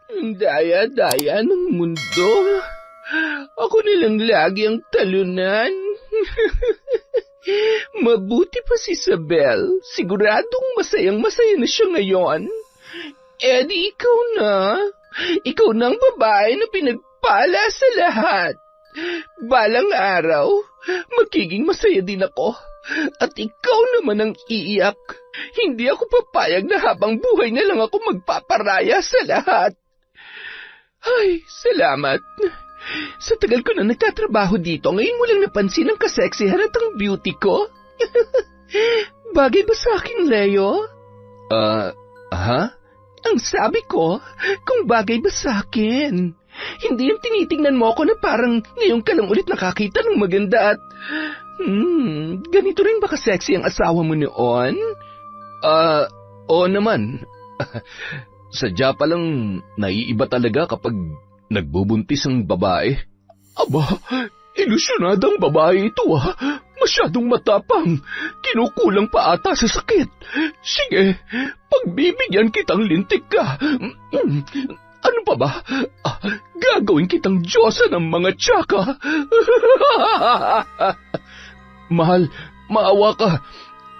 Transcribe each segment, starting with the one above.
Ang daya-daya ng mundo. Ako nilang lagi ang talunan. Mabuti pa si Isabel. Siguradong masayang-masaya na siya ngayon. Eddie, ikaw na. Ikaw na ang babae na pinagpala sa lahat. Balang araw, magiging masaya din ako. At ikaw naman ang iiyak. Hindi ako papayag na habang buhay na lang ako magpaparaya sa lahat. Ay, salamat. Sa tagal ko na nagtatrabaho dito, ngayon mo lang napansin ang kaseksihan at ang beauty ko. Bagay ba sa akin, Leo? Ha? Ang sabi ko, kung bagay ba sa akin. Hindi yung tinitingnan mo ako na parang ngayon ka lang ulit nakakita ng maganda at... ganito rin ba ka-sexy ang asawa mo noon? Oo naman. Sadya palang naiiba talaga kapag nagbubuntis ang babae. Aba, ilusyonadang babae ito Masyadong matapang. Kinukulang pa ata sa sakit. Sige, pagbibigyan kitang lintik ka. Ano pa ba? Gagawin kitang Diyosa ng mga tsaka. Mahal, maawa ka.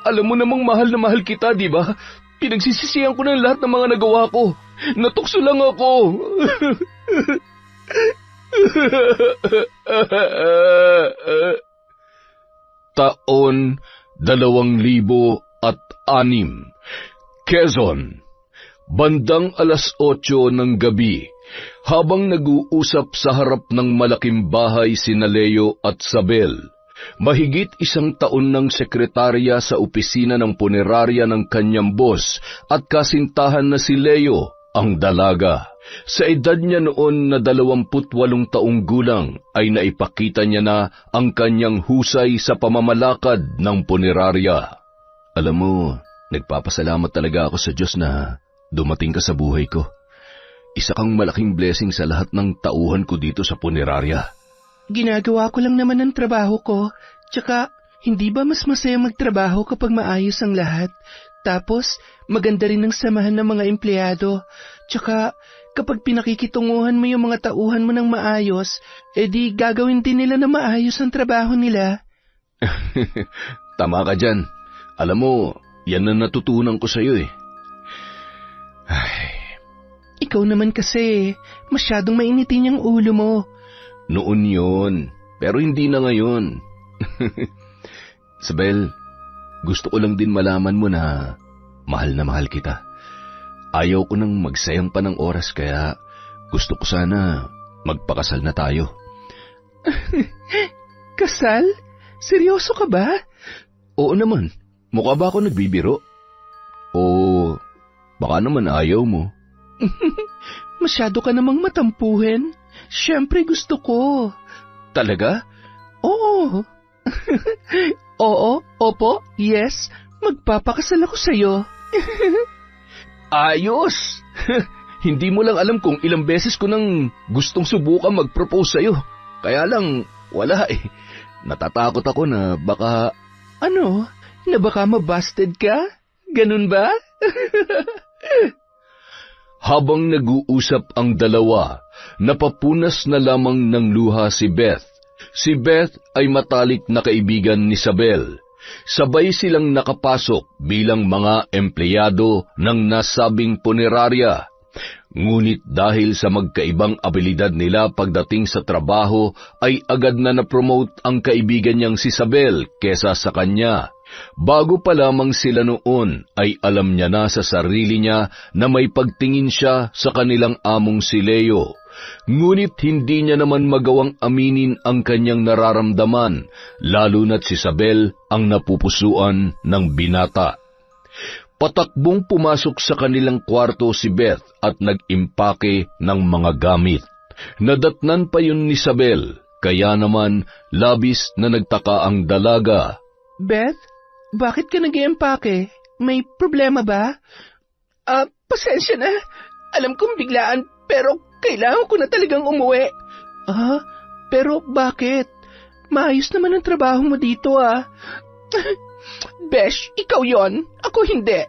Alam mo namang mahal na mahal kita, di ba? Pinagsisisihan ko ng lahat ng mga nagawa ko. Natukso lang ako. Taon 2006, Quezon. Bandang 8:00 ng gabi, habang nag-uusap sa harap ng malaking bahay sina Leo at Sabel, mahigit 1 taon ng sekretarya sa opisina ng punerarya ng kanyang boss at kasintahan na si Leo, ang dalaga. Sa edad niya noon na 28 taong gulang ay naipakita niya na ang kanyang husay sa pamamalakad ng punerarya. Alam mo, nagpapasalamat talaga ako sa Diyos na dumating ka sa buhay ko. Isa kang malaking blessing sa lahat ng tauhan ko dito sa punerarya. Ginagawa ko lang naman ang trabaho ko. Tsaka, hindi ba mas masaya magtrabaho kapag maayos ang lahat? Tapos, maganda rin ang samahan ng mga empleyado. Tsaka, kapag pinakikitunguhan mo yung mga tauhan mo ng maayos, edi gagawin din nila na maayos ang trabaho nila. Tama ka dyan. Alam mo, yan na natutunan ko sa'yo eh. Ay. Ikaw naman kasi, masyadong mainitin yung ulo mo. Noon yun, pero hindi na ngayon. Isabel, gusto ko lang din malaman mo na mahal kita. Ayaw ko nang magsayang pa ng oras kaya gusto ko sana magpakasal na tayo. Kasal? Seryoso ka ba? Oo naman, mukha ba ako nagbibiro? O baka naman ayaw mo. Masyado ka namang matampuhin. Siyempre gusto ko. Talaga? Oo. Oo, opo, yes. Magpapakasal ako sa'yo. Ayos! Hindi mo lang alam kung ilang beses ko nang gustong subukan mag-propose sa'yo. Kaya lang, wala eh. Natatakot ako na baka... Ano? Na baka mabusted ka? Ganun ba? Habang nag-uusap ang dalawa, napapunas na lamang ng luha si Beth. Si Beth ay matalik na kaibigan ni Isabel. Sabay silang nakapasok bilang mga empleyado ng nasabing punerarya. Ngunit dahil sa magkaibang abilidad nila pagdating sa trabaho, ay agad na na-promote ang kaibigan niyang si Isabel kesa sa kanya. Bago pa lamang sila noon, ay alam niya na sa sarili niya na may pagtingin siya sa kanilang among si Leo. Ngunit hindi niya naman magawang aminin ang kanyang nararamdaman, lalo na't si Isabel ang napupusuan ng binata. Patakbong pumasok sa kanilang kwarto si Beth at nag-impake ng mga gamit. Nadatnan pa yun ni Isabel, kaya naman labis na nagtaka ang dalaga. Beth, bakit ka nag-iempake? May problema ba? Pasensya na. Alam kong biglaan, pero kailangan ko na talagang umuwi. Pero bakit? Maayos naman ang trabaho mo dito, Besh, ikaw yon. Ako hindi.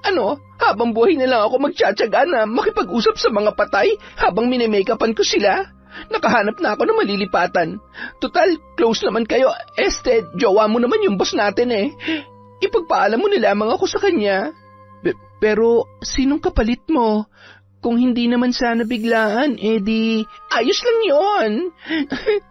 Ano, habang buhay na lang ako magtsatsaga na makipag-usap sa mga patay habang minimakeupan ko sila? Nakahanap na ako ng malilipatan. Total, close naman kayo. Jowa mo naman yung boss natin eh. Ipagpaalam mo na lamang ako sa kanya. Pero, sinong kapalit mo? Kung hindi naman sana biglaan, ayos lang yon.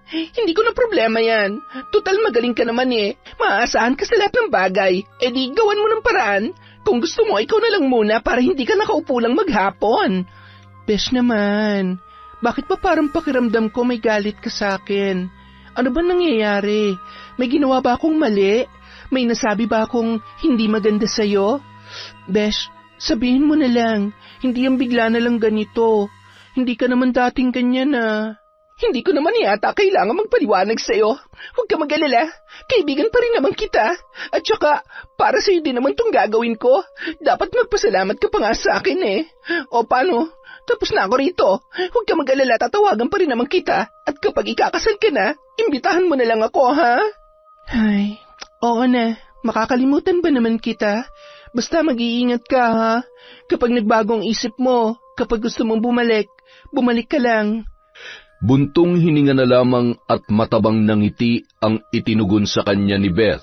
Hindi ko na problema yan. Total, magaling ka naman eh. Maaasahan ka sa lahat ng bagay. Gawan mo ng paraan. Kung gusto mo, ikaw na lang muna para hindi ka nakaupo lang maghapon. Bes naman, bakit ba parang pakiramdam ko may galit ka sa akin? Ano ba nangyayari? May ginawa ba akong mali? May nasabi ba akong hindi maganda sa'yo? Bes, sabihin mo na lang, hindi yung bigla na lang ganito. Hindi ka naman dating ganyan ah. Hindi ko naman yata kailangan magpaliwanag sa'yo. Huwag ka mag-alala. Kaibigan pa rin naman kita. At saka, para sa'yo din naman itong gagawin ko. Dapat magpasalamat ka pa nga sa akin eh. O paano? Tapos na ako rito. Huwag ka mag-alala, tatawagan pa rin naman kita. At kapag ikakasal ka na, imbitahan mo na lang ako, ha? Ay, oo na. Makakalimutan ba naman kita? Basta mag-iingat ka, ha? Kapag nagbagong isip mo, kapag gusto mong bumalik ka lang. Buntong hininga na lamang at matabang ng ngiti ang itinugon sa kanya ni Beth.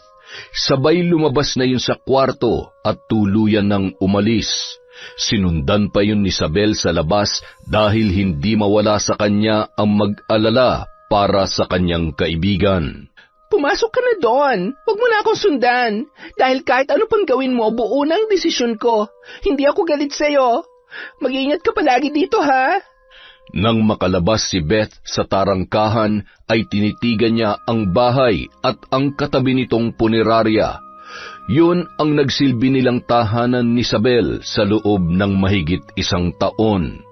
Sabay lumabas na yun sa kwarto at tuluyan ng umalis. Sinundan pa yun ni Isabel sa labas dahil hindi mawala sa kanya ang mag-alala para sa kanyang kaibigan. Pumasok ka na doon. Huwag mo na akong sundan. Dahil kahit ano pang gawin mo, buo na ang desisyon ko. Hindi ako galit sa'yo. Mag-iingat ka palagi dito, ha? Nang makalabas si Beth sa tarangkahan, ay tinitigan niya ang bahay at ang katabi nitong punerarya. Yun ang nagsilbi nilang tahanan ni Isabel sa loob ng mahigit 1 taon.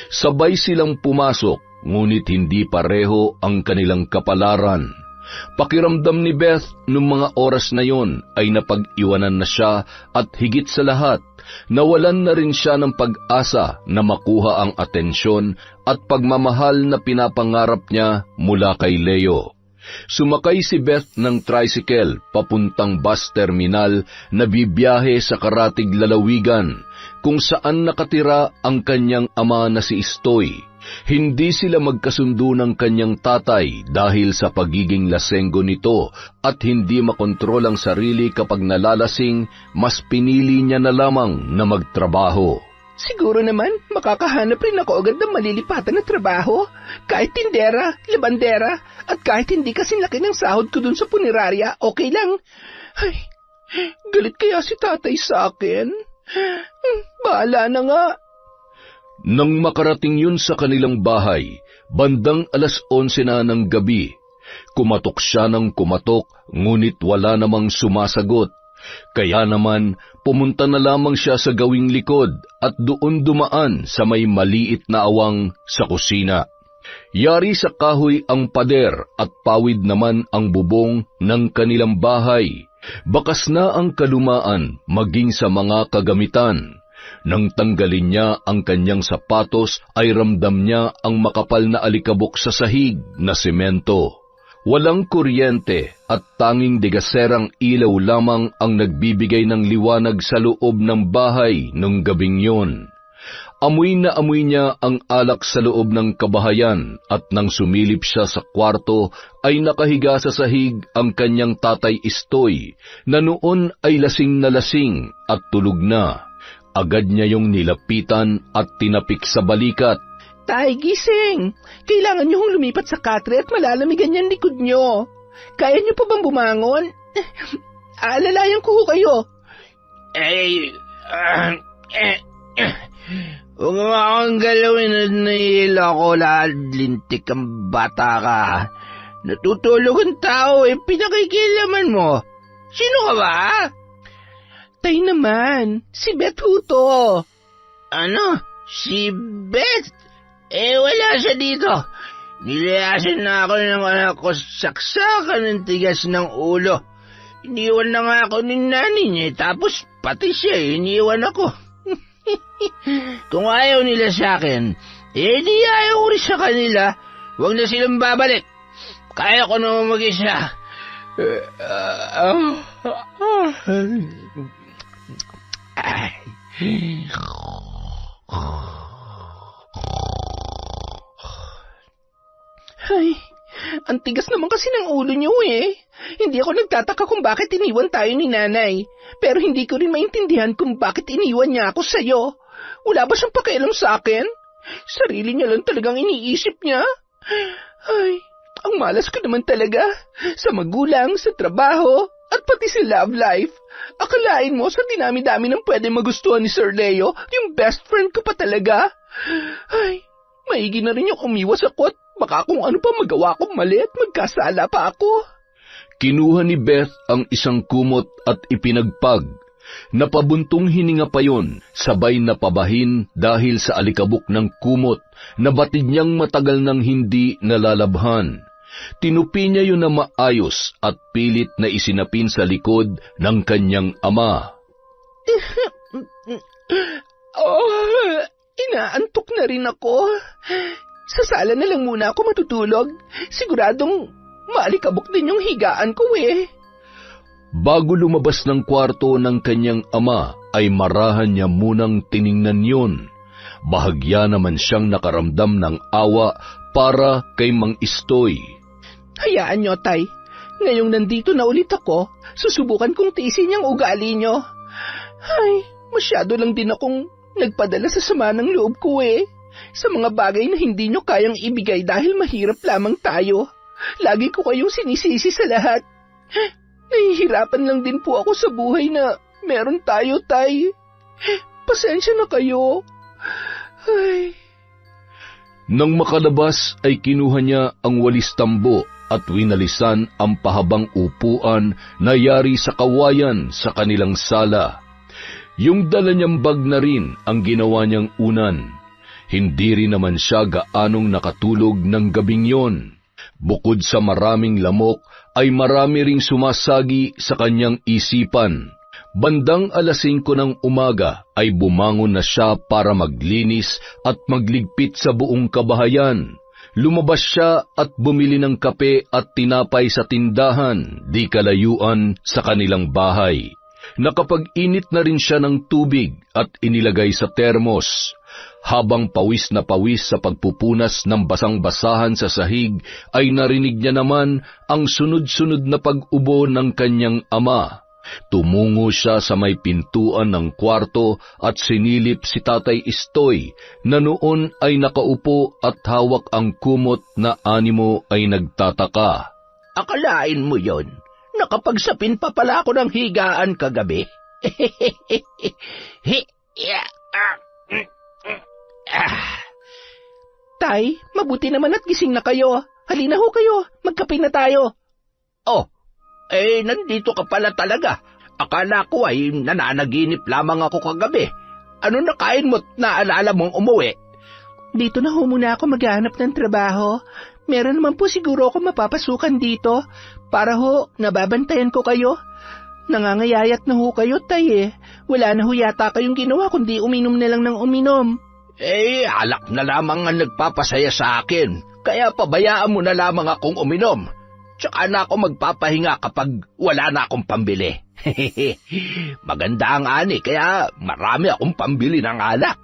Sabay silang pumasok, ngunit hindi pareho ang kanilang kapalaran. Pakiramdam ni Beth noong mga oras na yon ay napag-iwanan na siya at higit sa lahat, nawalan na rin siya ng pag-asa na makuha ang atensyon at pagmamahal na pinapangarap niya mula kay Leo. Sumakay si Beth ng tricycle papuntang bus terminal na bibiyahe sa Karatig Lalawigan, kung saan nakatira ang kanyang ama na si Istoy. Hindi sila magkasundo ng kanyang tatay dahil sa pagiging lasenggo nito at hindi makontrol ang sarili kapag nalalasing, mas pinili niya na lamang na magtrabaho. Siguro naman, makakahanap rin ako agad ng malilipatan na trabaho. Kahit tindera, labandera, at kahit hindi kasing laki ng sahod ko dun sa punerarya, okay lang. Ay, galit kaya si tatay sa akin? Bahala na nga. Nang makarating yun sa kanilang bahay, bandang 11:00 na ng gabi, kumatok siya ng kumatok, ngunit wala namang sumasagot. Kaya naman, pumunta na lamang siya sa gawing likod at doon dumaan sa may maliit na awang sa kusina. Yari sa kahoy ang pader at pawid naman ang bubong ng kanilang bahay. Bakas na ang kalumaan maging sa mga kagamitan. Nang tanggalin niya ang kanyang sapatos ay ramdam niya ang makapal na alikabok sa sahig na semento. Walang kuryente at tanging degaserang ilaw lamang ang nagbibigay ng liwanag sa loob ng bahay nung gabing yun. Amoy na amoy niya ang alak sa loob ng kabahayan at nang sumilip siya sa kwarto ay nakahiga sa sahig ang kanyang tatay Istoy na noon ay lasing na lasing at tulog na. Agad niya yung nilapitan at tinapik sa balikat. Tay, gising! Kailangan niyo hong lumipat sa katre at malalamigan yung likod niyo. Kaya niyo pa bang bumangon? Aalalayan ko ho kayo. Huwag mo akong galawin at nahihila ko lahat, lintik ang bata ka. Natutulog ang tao pinakikilaman mo. Sino ka ba? Tay naman, si Beth Huto. Ano? Si Beth? Wala siya dito. Nilayasan na ako ng anak ko, saksakan ng tigas ng ulo. Iniwan na nga ako ni nanay niya, tapos pati siya, iniwan ako. Kung ayaw nila sa akin, di ayaw ko rin sa kanila. Huwag na silang babalik. Kaya ko naman mag-isa. Ay. Ay, ang tigas naman kasi ng ulo niyo eh. Hindi ako nagtataka kung bakit iniwan tayo ni nanay. Pero hindi ko rin maintindihan kung bakit iniwan niya ako sa'yo. Wala ba siyang pakialam sa akin? Sarili niya lang talagang iniisip niya. Ay, ang malas ko naman talaga. Sa magulang, sa trabaho, at pati sa love life. Akalain mo sa dinami-dami ng pwede magustuhan ni Sir Leo, yung best friend ko pa talaga. Ay, maigi na rin yung umiwas ako at baka kung ano pa magawa kong mali at magkasala pa ako. Kinuha ni Beth ang isang kumot at ipinagpag. Napabuntong hininga pa yon, sabay napabahin dahil sa alikabok ng kumot na batid niyang matagal nang hindi nalalabhan. Tinupi niya yun na maayos at pilit na isinapin sa likod ng kanyang ama. Inaantok na rin ako. Sa sala na lang muna ako matutulog. Siguradong maalikabok din yung higaan ko eh. Bago lumabas ng kwarto ng kanyang ama, ay marahan niya munang tiningnan yun. Bahagya naman siyang nakaramdam ng awa para kay Mang Istoy. Hayaan nyo, Tay. Ngayong nandito na ulit ako, susubukan kong tiisin yung ugali nyo. Ay, masyado lang din akong nagpadala sa sama ng loob ko eh. Sa mga bagay na hindi nyo kayang ibigay dahil mahirap lamang tayo. Lagi ko kayong sinisisi sa lahat. Nahihirapan lang din po ako sa buhay na meron tayo, Tay. Pasensya na kayo. Ay. Nang makalabas ay kinuha niya ang walis tambo at winalisan ang pahabang upuan na yari sa kawayan sa kanilang sala. Yung dala niyang bag na rin ang ginawa niyang unan. Hindi rin naman siya gaanong nakatulog ng gabing yon. Bukod sa maraming lamok, ay marami ring sumasagi sa kanyang isipan. Bandang 5:00 ng umaga ay bumangon na siya para maglinis at magligpit sa buong kabahayan. Lumabas siya at bumili ng kape at tinapay sa tindahan, di kalayuan sa kanilang bahay. Nakapag-init na rin siya ng tubig at inilagay sa termos. Habang pawis na pawis sa pagpupunas ng basang-basahan sa sahig, ay narinig niya naman ang sunod-sunod na pag-ubo ng kanyang ama. Tumungo siya sa may pintuan ng kwarto at sinilip si Tatay Istoy na noon ay nakaupo at hawak ang kumot na animo ay nagtataka. Akalain mo yon? Nakapagsapin pa pala ako ng higaan kagabi. Tay, mabuti naman at gising na kayo. Halina ho kayo, magkape na tayo. Oh, nandito ka pala talaga. Akala ko ay nananaginip lamang ako kagabi. Ano nakain mo't naalala mong umuwi? Dito na ho muna ako maghahanap ng trabaho. Meron naman po siguro ako mapapasukan dito. Para ho, nababantayan ko kayo. Nangangayayat na ho kayo, Tay eh. Wala na ho yata kayong ginawa kundi uminom na lang ng uminom. Alak na lamang ang nagpapasaya sa akin. Kaya pabayaan mo na lamang akong uminom. Tsaka na ako magpapahinga kapag wala na akong pambili. Maganda ang ani, kaya marami akong pambili ng alak.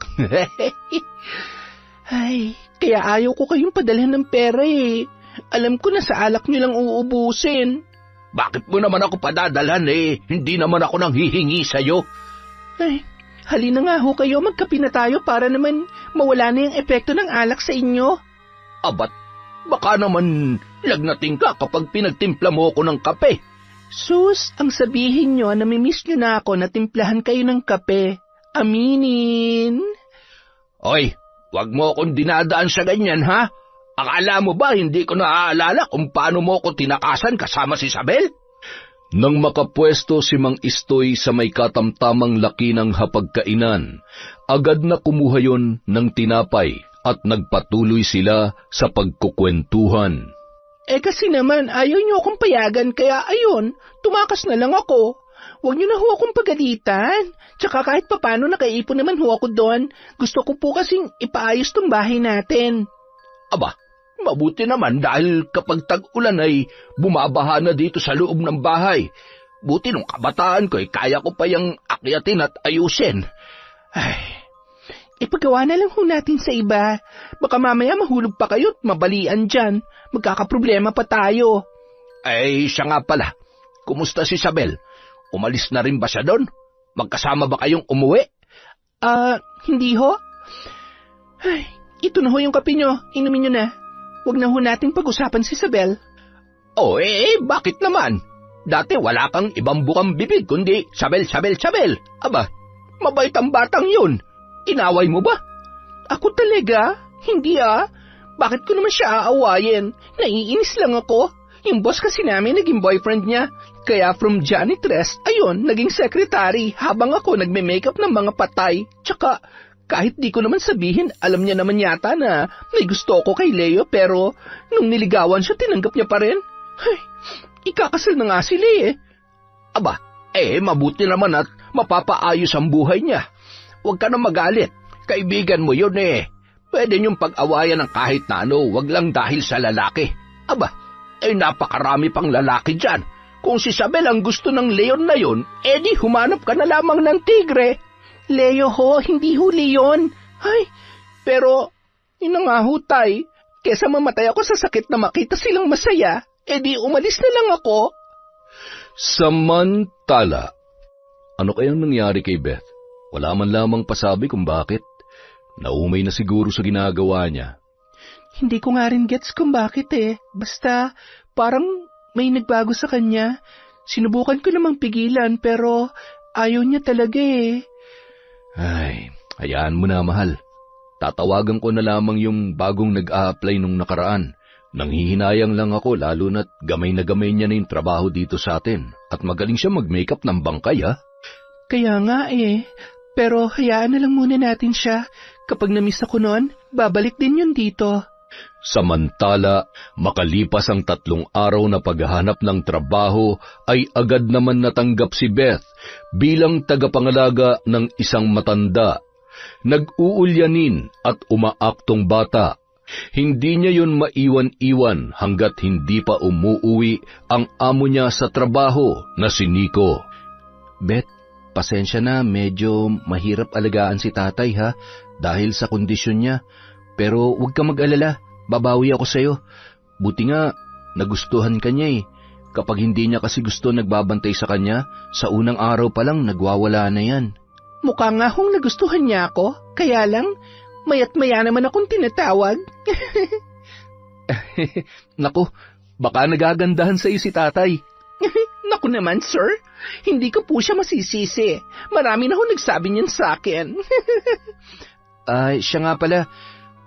Ay, kaya ayaw ko kayong padalhan ng pera eh. Alam ko na sa alak nyo lang uubusin. Bakit mo naman ako padadalhan eh? Hindi naman ako nang hihingi sa'yo. Ay, halina nga ho kayo, magkape na tayo para naman mawala na yung epekto ng alak sa inyo. Abat, baka naman lagnating ka kapag pinagtimpla mo ako ng kape. Sus, ang sabihin nyo, namimiss nyo na ako na timplahan kayo ng kape. Aminin. Oy, wag mo akong dinadaan sa ganyan, ha? Akala mo ba hindi ko naaalala kung paano mo ako tinakasan kasama si Isabel? Nang makapwesto si Mang Istoy sa may katamtamang laki ng hapagkainan, agad na kumuha yon ng tinapay at nagpatuloy sila sa pagkukwentuhan. Kasi naman ayaw niyo akong payagan kaya ayun, tumakas na lang ako. Huwag niyo na ho akong pagalitan. Tsaka kahit papano nakaipon naman ho ako doon. Gusto ko po kasing ipaayos tong bahay natin. Aba, mabuti naman dahil kapag tag-ulan ay bumabaha na dito sa loob ng bahay. Buti nung kabataan ko kaya ko pa yung akyatin at ayusin. Ay, ipagawa na lang ho natin sa iba. Baka mamaya mahulog pa kayo at mabalian dyan. Magkakaproblema pa tayo. Ay, siya nga pala. Kumusta si Isabel? Umalis na rin ba siya doon? Magkasama ba kayong umuwi? Hindi ho. Ay, ito na ho yung kape nyo. Inumin nyo na. Huwag na ho natin pag-usapan si Isabel. Bakit naman? Dati wala kang ibang bukang bibig kundi Isabel. Aba, mabait ang batang yun. Inaway mo ba? Ako talaga? Hindi Bakit ko naman siya aawayin? Naiinis lang ako. Yung boss kasi namin naging boyfriend niya. Kaya from janitress, naging secretary habang ako nagme-makeup ng mga patay. Tsaka, kahit di ko naman sabihin, alam niya naman yata na may gusto ko kay Leo pero nung niligawan siya, tinanggap niya pa rin. Ay, ikakasal na nga sila Aba, mabuti naman at mapapaayos ang buhay niya. Huwag ka na magalit. Kaibigan mo yun Pwede niyong pag-awayan ng kahit na ano, wag lang dahil sa lalaki. Aba, napakarami pang lalaki dyan. Kung si Isabel ang gusto ng leon na yun, di humanap ka na lamang ng tigre. Leo ho, hindi ho leon. Ay, pero, yun na nga ho, tay. Kesa mamatay ako sa sakit na makita silang masaya, di umalis na lang ako. Samantala, ano kayang nangyari kay Beth? Wala man lamang pasabi kung bakit. Naumay na siguro sa ginagawa niya. Hindi ko nga rin gets kung bakit Basta, parang may nagbago sa kanya. Sinubukan ko namang pigilan pero ayaw niya talaga Ay, hayaan mo na, mahal. Tatawagan ko na lamang yung bagong nag-a-apply nung nakaraan. Nanghihinayang lang ako lalo na't gamay na gamay niya na yung trabaho dito sa atin. At magaling siya mag-makeup ng bangkay, Kaya nga Pero hayaan na lang muna natin siya. Kapag na-miss ako noon, babalik din yun dito. Samantala, makalipas ang 3 araw na paghahanap ng trabaho, ay agad naman natanggap si Beth bilang tagapangalaga ng isang matanda. Nag-uulyanin at umaaktong bata. Hindi niya yun maiwan-iwan hanggat hindi pa umuuwi ang amo niya sa trabaho na si Nico. Beth, pasensya na, medyo mahirap alagaan si tatay dahil sa kondisyon niya. Pero huwag ka mag-alala, babawi ako sa'yo. Buti nga, nagustuhan ka niya Kapag hindi niya kasi gusto nagbabantay sa kanya, sa unang araw pa lang nagwawala na yan. Mukha nga hong nagustuhan niya ako, kaya lang, maya't maya naman akong tinatawag. Naku, baka nagagandahan sa'yo si tatay. Naku naman, sir. Hindi ko po siya masisisi. Marami na ho nagsabi niyan sa akin. Ay, siya nga pala.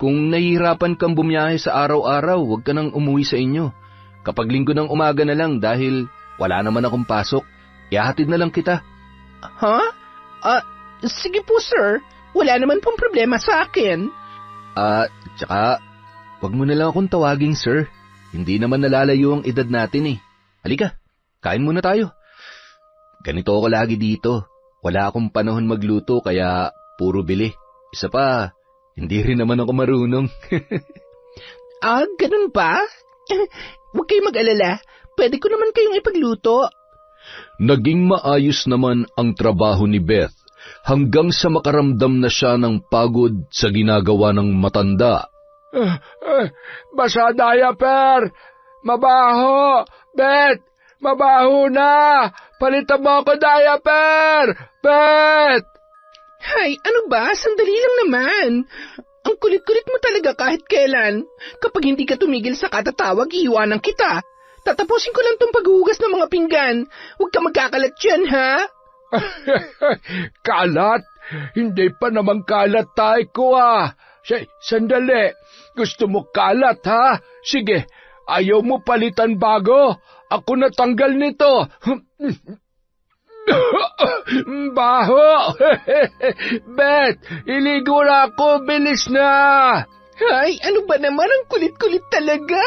Kung nahihirapan kang bumiyahe sa araw-araw, huwag ka nang umuwi sa inyo. Kapag linggo ng umaga na lang dahil wala naman akong pasok, ihahatid na lang kita. Sige po, sir. Wala naman pong problema sa akin. Tsaka, huwag mo na lang akong tawaging sir. Hindi naman nalalayo ang edad natin Halika, kain muna tayo. Ganito ako lagi dito. Wala akong panahon magluto kaya puro bili. Isa pa, hindi rin naman ako marunong. Ganun ba? Huwag kayong mag-alala. Pwede ko naman kayong ipagluto. Naging maayos naman ang trabaho ni Beth hanggang sa makaramdam na siya ng pagod sa ginagawa ng matanda. Basa diaper! Mabaho! Beth! Mabaho na! Palitan mo ako diaper! Beth! Hay, ano ba? Sandali lang naman. Ang kulit-kulit mo talaga kahit kailan. Kapag hindi ka tumigil sa katatawag, iiwanan kita. Tatapusin ko lang tong paghuhugas ng mga pinggan. Huwag ka magkakalat dyan, ha? Kalat? Hindi pa naman kalat tayo ko, Sandali. Gusto mo kalat, ha? Sige, ayaw mo palitan bago? Ako natanggal nito. Baho! Beth, iligo na ako, bilis na! Ay, ano ba naman, ang kulit-kulit talaga.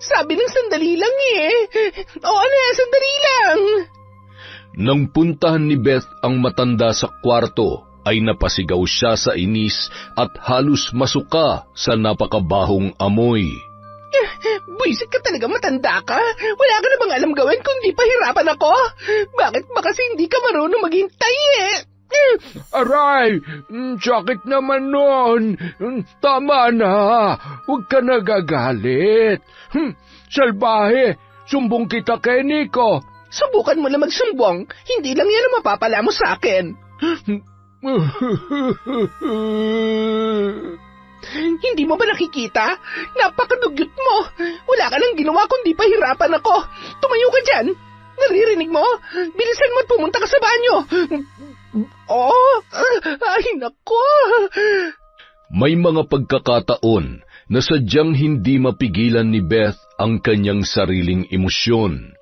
Sabi ng sandali lang sandali lang. Nang puntahan ni Beth ang matanda sa kwarto, ay napasigaw siya sa inis at halos masuka sa napakabahong amoy. Buisit ka talaga, matanda ka. Wala ka na bang alam gawin kundi pahirapan ako? Bakit ba kasi hindi ka marunong maghintay eh? Aray, sakit naman nun. Tama na, huwag ka nagagalit. Salbahe, sumbong kita kay Nico. Subukan mo na magsumbong. Hindi lang yan ang mapapala mo sa akin. Hindi mo ba nakikita? Napakadugyot mo. Wala ka nang ginawa kundi pahirapan ako. Tumayo ka dyan. Naririnig mo? Bilisan mo at pumunta ka sa banyo. Ay nako. May mga pagkakataon na sadyang hindi mapigilan ni Beth ang kanyang sariling emosyon.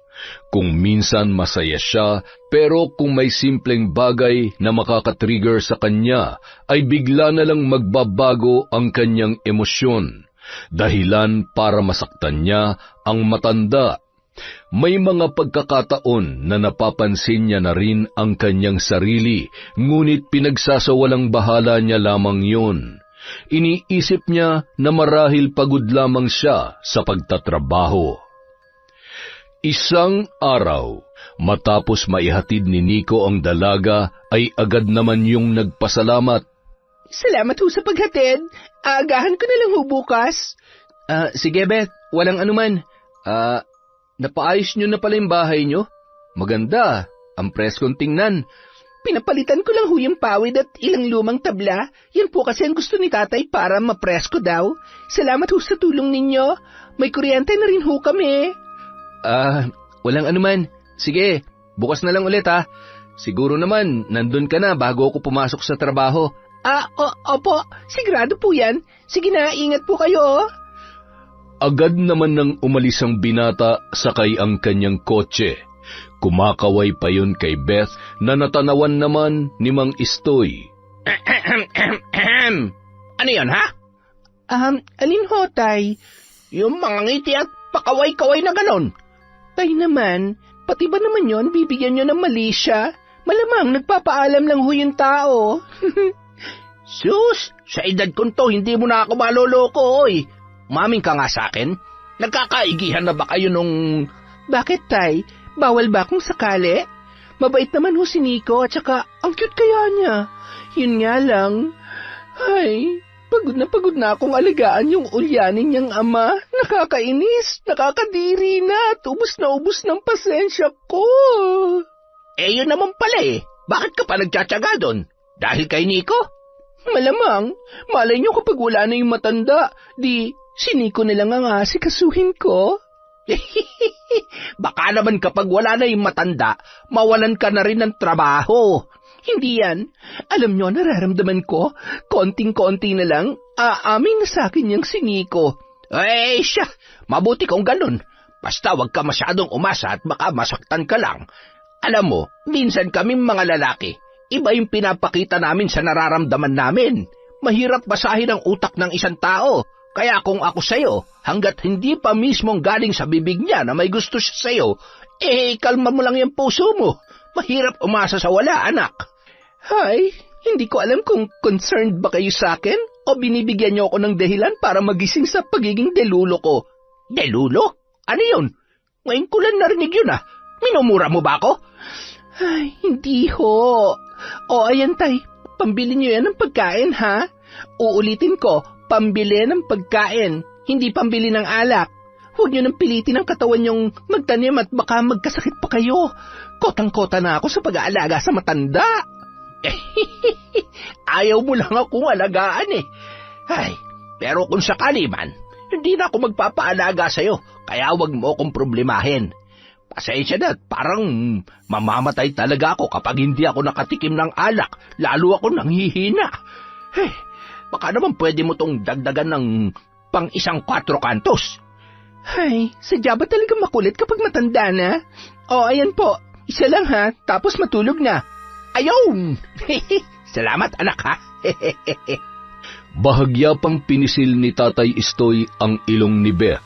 Kung minsan masaya siya, pero kung may simpleng bagay na makakatrigger sa kanya, ay bigla na lang magbabago ang kanyang emosyon, dahilan para masaktan niya ang matanda. May mga pagkakataon na napapansin niya na rin ang kanyang sarili, ngunit pinagsasawalang bahala niya lamang yun. Iniisip niya na marahil pagod lamang siya sa pagtatrabaho. Isang araw, matapos maihatid ni Nico ang dalaga, ay agad naman yung nagpasalamat. Salamat ho sa paghatid. Aagahan ko na lang ho bukas. Sige Beth, walang anuman. Napaayos nyo na pala yung bahay nyo? Maganda, ang preskong tingnan. Pinapalitan ko lang ho yung pawid at ilang lumang tabla. Yan po kasi ang gusto ni tatay para mapresko daw. Salamat ho sa tulong ninyo. May kuryente na rin ho kami. Walang anuman. Sige, bukas na lang ulit ha. Siguro naman, nandun ka na bago ako pumasok sa trabaho. Opo, sigurado po yan. Sige na, ingat po kayo. Agad naman nang umalis ang binata sakay ang kanyang kotse. Kumakaway pa yun kay Beth na natanawan naman ni Mang Istoy. Ano yan ha? Alin ho, tay? Yung mga ngiti at pakaway-kaway na ganon. Tay naman, pati ba naman yon bibigyan nyo ng mali siya? Malamang nagpapaalam lang ho yung tao. Sus, sa edad ko to, hindi mo na ako maloloko, oy. Maming ka nga sa akin. Nagkakaigihan na ba kayo nung... Bakit, tay? Bawal ba kung sakali? Mabait naman ho si Nico at saka ang cute kaya niya. Yun nga lang. Ay, pagod na akong alagaan yung ulyanin niyang ama. Nakakainis, nakakadiri na, ubus ng pasensya ko. Yun naman pala eh. Bakit ka pa nagtsatsaga doon? Dahil kay Nico? Malamang, malay niyo kapag wala na yung matanda, di si Nico na lang ang asikasuhin ko. Baka naman kapag wala na yung matanda, mawalan ka na rin ng trabaho. Hindi yan. Alam nyo, nararamdaman ko, konting-konti na lang, aamin na sa akin yung si Nico. Siya, mabuti kung ganun. Basta wag ka masyadong umasa at baka masaktan ka lang. Alam mo, minsan kaming mga lalaki, iba yung pinapakita namin sa nararamdaman namin. Mahirap basahin ang utak ng isang tao. Kaya kung ako sa'yo, hanggat hindi pa mismong galing sa bibig niya na may gusto siya sa'yo, kalma mo lang yung puso mo. Mahirap umasa sa wala, anak. Hay, hindi ko alam kung concerned ba kayo sa akin o binibigyan niyo ako ng dahilan para magising sa pagiging delulo ko. Delulo? Ano yun? Ngayon ko lang narinig yun Minumura mo ba ako? Ay, hindi ho. Ayan tay, pambili niyo yan ng pagkain ha? Uulitin ko, pambili ng pagkain, hindi pambili ng alak. Huwag niyo nang pilitin ang katawan niyong magtanim at baka magkasakit pa kayo. Kotang-kota na ako sa pag-aalaga sa matanda. Ayaw mo lang akong alagaan Ay, pero kung sakali man, hindi na ako magpapaalaga sa'yo, kaya huwag mo akong problemahin. Pasensya na, parang mamamatay talaga ako kapag hindi ako nakatikim ng alak, lalo ako nanghihina. Baka naman pwede mo tong dagdagan ng pang isang 4 kantos. Ay, sadya ba talaga makulit kapag matanda na? Ayan po, isa lang tapos matulog na. Ayaw! Salamat anak Bahagya pang pinisil ni Tatay Istoy ang ilong ni Beth.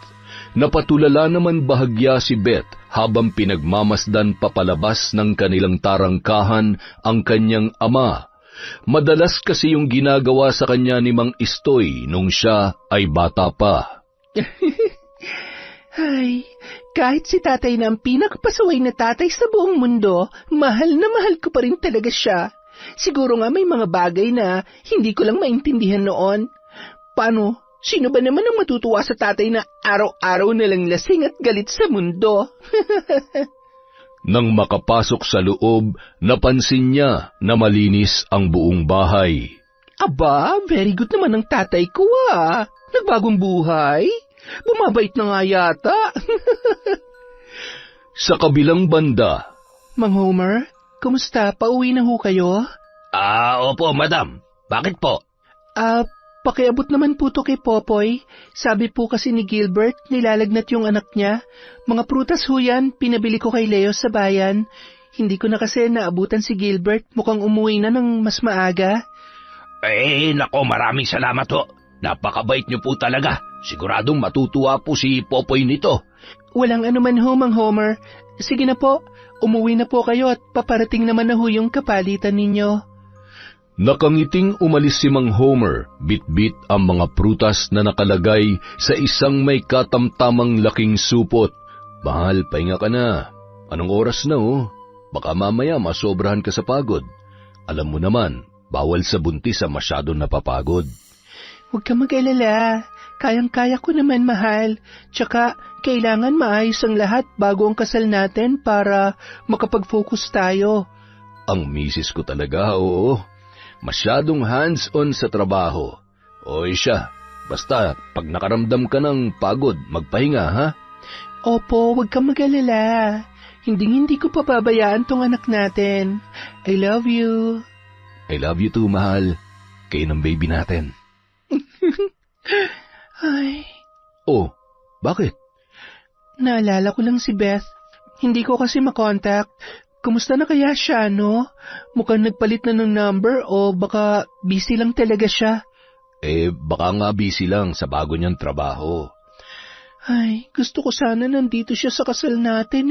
Napatulala naman bahagya si Beth habang pinagmamasdan papalabas ng kanilang tarangkahan ang kanyang ama. Madalas kasi yung ginagawa sa kanya ni Mang Istoy nung siya ay bata pa. Ay, kahit si tatay na ang pinakapasaway na tatay sa buong mundo, mahal na mahal ko pa rin talaga siya. Siguro nga may mga bagay na hindi ko lang maintindihan noon. Paano? Sino ba naman ang matutuwa sa tatay na araw-araw na lang lasing at galit sa mundo? Nang makapasok sa loob, napansin niya na malinis ang buong bahay. Aba, very good naman ang tatay ko Nagbagong buhay? Bumabait na nga yata. Sa kabilang banda, Mang Homer, kumusta? Pauwi na ho kayo? Opo, madam. Bakit po? Pakiabot naman po to kay Popoy. Sabi po kasi ni Gilbert, nilalagnat yung anak niya. Mga prutas ho yan, pinabili ko kay Leo sa bayan. Hindi ko na kasi naabutan si Gilbert, mukhang umuwi na ng mas maaga. Nako, maraming salamat ho. Napakabait niyo po talaga. Siguradong matutuwa po si Popoy nito. Walang anuman ho, Mang Homer. Sige na po, umuwi na po kayo at paparating naman na ho yung kapalitan ninyo. Nakangiting umalis si Mang Homer, bit-bit ang mga prutas na nakalagay sa isang may katamtamang laking supot. Mahal, pahinga ka na. Anong oras na Baka mamaya masobrahan ka sa pagod. Alam mo naman, bawal sa buntis ang masyadong napapagod. Huwag ka mag-alala. Kayang-kaya ko naman, mahal. Tsaka, kailangan maayos ang lahat bago ang kasal natin para makapag-focus tayo. Ang misis ko talaga, oo. Masyadong hands-on sa trabaho. Oy siya, basta pag nakaramdam ka ng pagod, magpahinga, ha? Opo, huwag kang mag-alala. Hindi ko papabayaan tong anak natin. I love you. I love you too, mahal. Kayo ng baby natin. Ay. Oh, bakit? Naalala ko lang si Beth. Hindi ko kasi makontak. Kumusta na kaya siya, no? Mukhang nagpalit na ng number o baka busy lang talaga siya. Baka nga busy lang sa bago niyang trabaho. Ay, gusto ko sana nandito siya sa kasal natin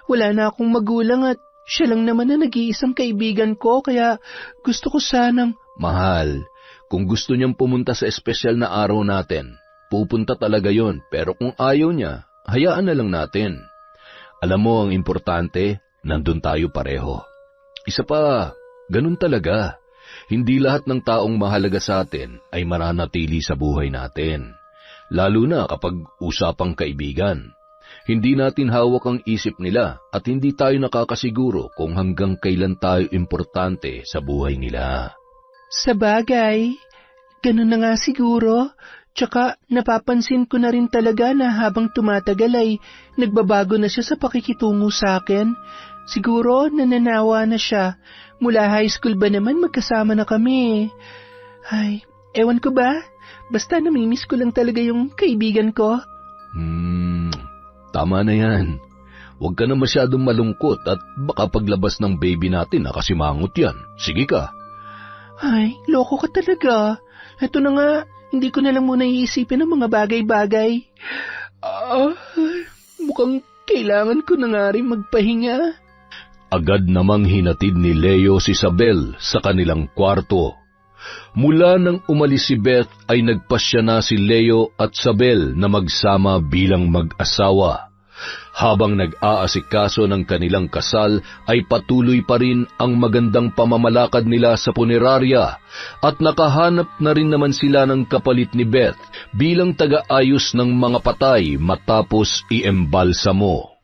Wala na akong magulang at siya lang naman na nag-iisang kaibigan ko kaya gusto ko sanang... Mahal, kung gusto niyang pumunta sa espesyal na araw natin, pupunta talaga yon. Pero kung ayaw niya, hayaan na lang natin. Alam mo ang importante, nandun tayo pareho. Isa pa, ganun talaga. Hindi lahat ng taong mahalaga sa atin ay mananatili sa buhay natin. Lalo na kapag usapang kaibigan. Hindi natin hawak ang isip nila at hindi tayo nakakasiguro kung hanggang kailan tayo importante sa buhay nila. Sa bagay, ganun na nga siguro. Tsaka napapansin ko na rin talaga na habang tumatagal ay nagbabago na siya sa pakikitungo sa akin. Siguro nananawa na siya. Mula high school ba naman magkasama na kami. Ay, ewan ko ba? Basta namimiss ko lang talaga yung kaibigan ko. Tama na yan. Huwag ka na masyadong malungkot at baka paglabas ng baby natin nakasimangot yan. Sige ka. Ay, loko ka talaga. Ito na nga, hindi ko na lang muna iisipin ang mga bagay-bagay. Mukhang kailangan ko na nga rin magpahinga. Agad namang hinatid ni Leo si Isabel sa kanilang kwarto. Mula nang umalis si Beth ay nagpasya na si Leo at Isabel na magsama bilang mag-asawa. Habang nag-aasikaso ng kanilang kasal ay patuloy pa rin ang magandang pamamalakad nila sa punerarya at nakahanap na rin naman sila ng kapalit ni Beth bilang taga-ayos ng mga patay matapos iembalsamo.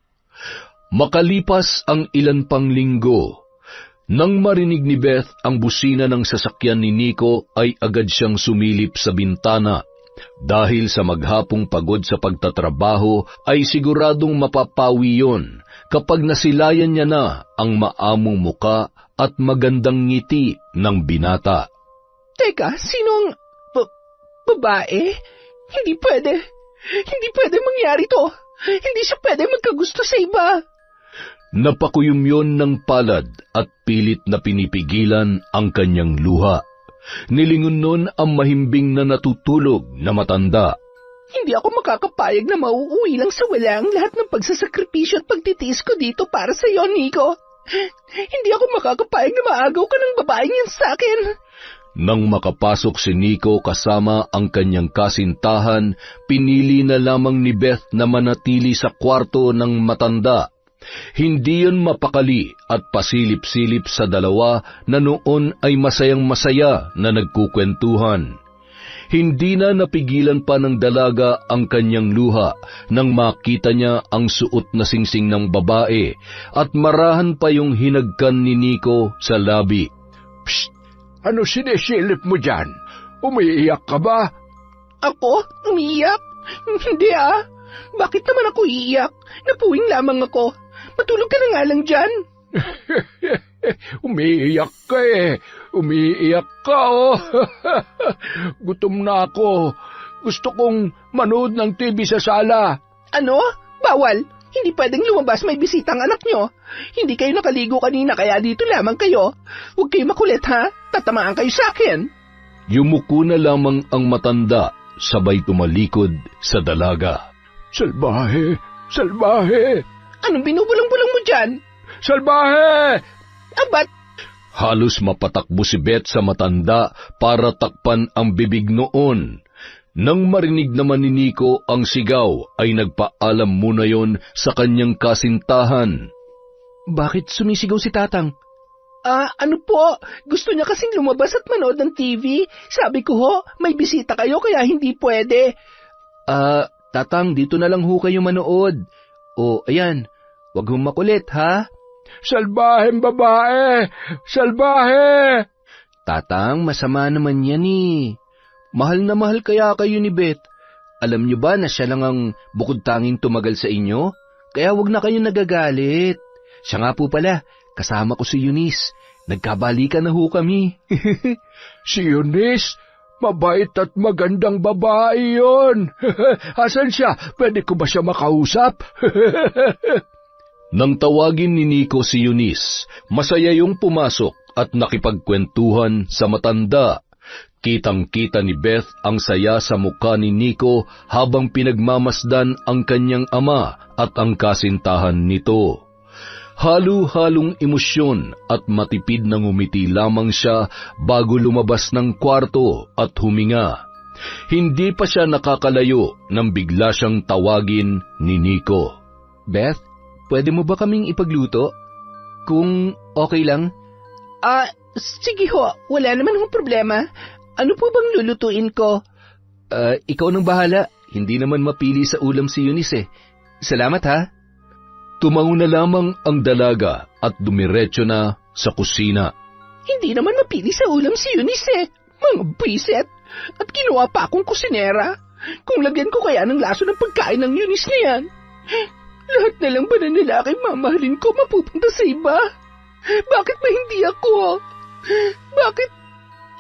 Makalipas ang ilan pang linggo, nang marinig ni Beth ang busina ng sasakyan ni Nico ay agad siyang sumilip sa bintana. Dahil sa maghapong pagod sa pagtatrabaho ay siguradong mapapawi yon kapag nasilayan niya na ang maamong muka at magandang ngiti ng binata. Teka, sinong babae? Hindi pwede mangyari to. Hindi siya pwede magkagusto sa iba. Napakuyom ng palad at pilit na pinipigilan ang kanyang luha. Nilingon nun ang mahimbing na natutulog na matanda. Hindi ako makakapayag na mauuwi lang sa wala ang lahat ng pagsasakripisyo at pagtitiis ko dito para sa iyo, Nico. Hindi ako makakapayag na maagaw ka ng babaeng yan sa akin. Nang makapasok si Nico kasama ang kanyang kasintahan, pinili na lamang ni Beth na manatili sa kwarto ng matanda. Hindi yun mapakali at pasilip-silip sa dalawa na noon ay masayang-masaya na nagkukwentuhan. Hindi na napigilan pa ng dalaga ang kanyang luha nang makita niya ang suot na singsing ng babae at marahan pa yung hinagkan ni Nico sa labi. Psst! Ano sinisilip mo dyan? Umiiyak ka ba? Ako? Umiiyak? Hindi ah. Bakit naman ako iiyak? Napuwing lamang ako. Matulog ka na nga lang dyan. Umiiyak ka eh. Umiiyak ka oh. Gutom na ako. Gusto kong manood ng TV sa sala. Ano? Bawal. Hindi pwedeng lumabas, may bisitang anak nyo. Hindi kayo nakaligo kanina kaya dito lamang kayo. Huwag kayo makulit ha. Tatamaan kayo sa akin. Yumuko na lamang ang matanda, sabay tumalikod sa dalaga. Salbahe! Salbahe! Anong binubulong-bulong mo dyan? Salbahe! Abat! Halos mapatakbo si Beth sa matanda para takpan ang bibig noon. Nang marinig naman ni Nico ang sigaw, ay nagpaalam muna yon sa kanyang kasintahan. Bakit sumisigaw si Tatang? Ano po? Gusto niya kasing lumabas at manood ng TV. Sabi ko ho, may bisita kayo kaya hindi pwede. Tatang, dito na lang ho kayo manood. O, ayan, wag hong makulit, ha? Salbaheng babae! Salbahe! Tatang, masama naman yan eh. Mahal na mahal kaya kayo ni Beth. Alam niyo ba na siya lang ang bukod tanging tumagal sa inyo? Kaya wag na kayo nagagalit. Siya nga po pala, kasama ko si Eunice. Nagkabalikan na ho kami. Si Eunice? Mabait at magandang babae yon. Asan siya? Pwede ko ba siya makausap? Nang tawagin ni Nico si Eunice, masaya yung pumasok at nakipagkwentuhan sa matanda. Kitang-kita ni Beth ang saya sa mukha ni Nico habang pinagmamasdan ang kanyang ama at ang kasintahan nito. Halo-halong emosyon at matipid na ngumiti lamang siya bago lumabas ng kwarto at huminga. Hindi pa siya nakakalayo nang bigla siyang tawagin ni Nico. Beth, pwede mo ba kaming ipagluto? Kung okay lang? Sige ho, wala naman hong problema. Ano po bang lulutuin ko? Ikaw nang bahala. Hindi naman mapili sa ulam si Eunice eh. Salamat ha. Tumango na lamang ang dalaga at dumiretso na sa kusina. Hindi naman mapili sa ulam si Eunice eh. Mga biset. At kinuha pa akong kusinera. Kung lagyan ko kaya ng laso ng pagkain ng Eunice na yan, lahat na lang ba na lalaki mamahalin ko mapupunta sa iba? Bakit ba hindi ako? Bakit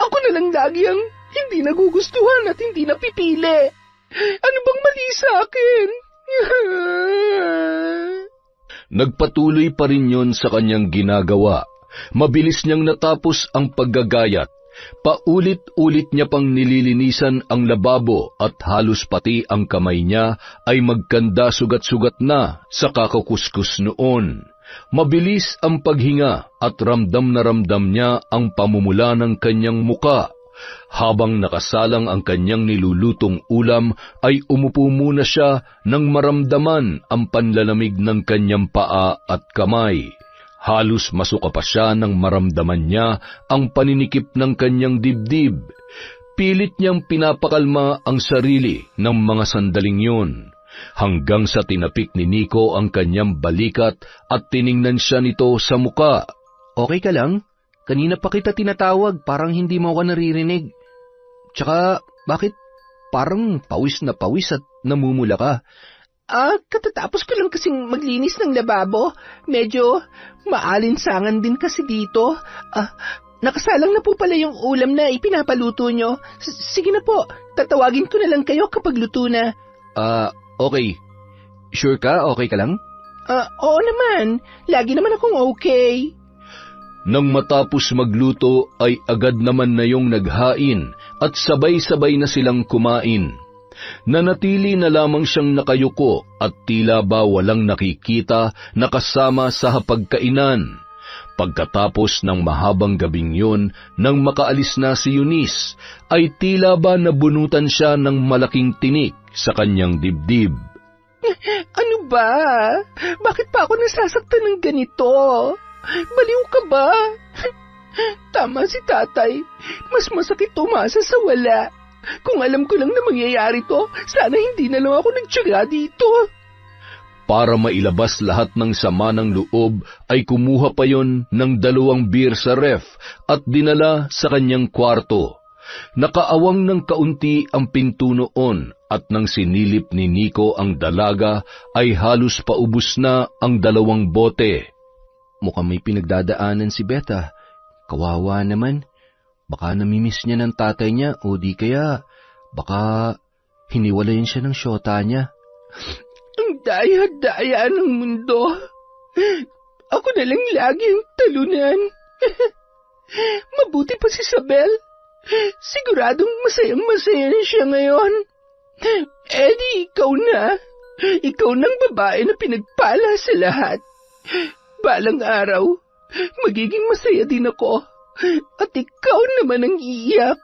ako na lang lagi ang hindi nagugustuhan at hindi napipili? Ano bang mali sa akin? Nagpatuloy pa rin yon sa kanyang ginagawa. Mabilis niyang natapos ang paggagayat. Paulit-ulit niya pang nililinisan ang lababo at halos pati ang kamay niya ay magkanda sugat-sugat na sa kakakuskus noon. Mabilis ang paghinga at ramdam na ramdam niya ang pamumula ng kanyang muka. Habang nakasalang ang kanyang nilulutong ulam ay umupo muna siya nang maramdaman ang panlalamig ng kanyang paa at kamay. Halos masuka pa siya nang maramdaman niya ang paninikip ng kanyang dibdib. Pilit niyang pinapakalma ang sarili ng mga sandaling yun. Hanggang sa tinapik ni Nico ang kanyang balikat at tiningnan siya nito sa muka. Okay ka lang? Kanina pa kita tinatawag, parang hindi mo ako naririnig. Tsaka, bakit parang pawis na pawis at namumula ka? Katatapos ko lang kasing maglinis ng lababo. Medyo maalinsangan din kasi dito. Nakasalang na po pala yung ulam na ipinapaluto nyo. Sige na po, tatawagin ko na lang kayo kapag luto na. Okay. Sure ka? Okay ka lang? Oo naman. Lagi naman akong okay. Nang matapos magluto ay agad naman na yung naghain at sabay-sabay na silang kumain. Nanatili na lamang siyang nakayuko at tila ba walang nakikita na kasama sa hapagkainan. Pagkatapos ng mahabang gabing yun, nang makaalis na si Eunice, ay tila ba nabunutan siya ng malaking tinik sa kanyang dibdib. Ano ba? Bakit pa ako nasasaktan ng ganito? Baliw ka ba? Tama si tatay. Mas masakit umasa sa wala. Kung alam ko lang na mangyayari to, sana hindi na lang ako nagtiyaga dito. Para mailabas lahat ng sama ng loob, ay kumuha pa yon ng 2 beer sa ref at dinala sa kanyang kwarto. Nakaawang ng kaunti ang pinto noon at nang sinilip ni Nico ang dalaga, ay halos paubos na ang 2 bote. Mukhang may pinagdadaanan si Beth. Kawawa naman. Baka namimiss niya ng tatay niya o di kaya baka hiniwalayan siya ng syota niya. Ang daya-daya ng mundo. Ako na lang lagi ang talunan. Mabuti pa si Isabel. Siguradong masayang-masaya na siya ngayon. Eddie, ikaw na. Ikaw nang babae na pinagpala sa lahat. Balang araw, magiging masaya din ako. At ikaw naman ang iiyak.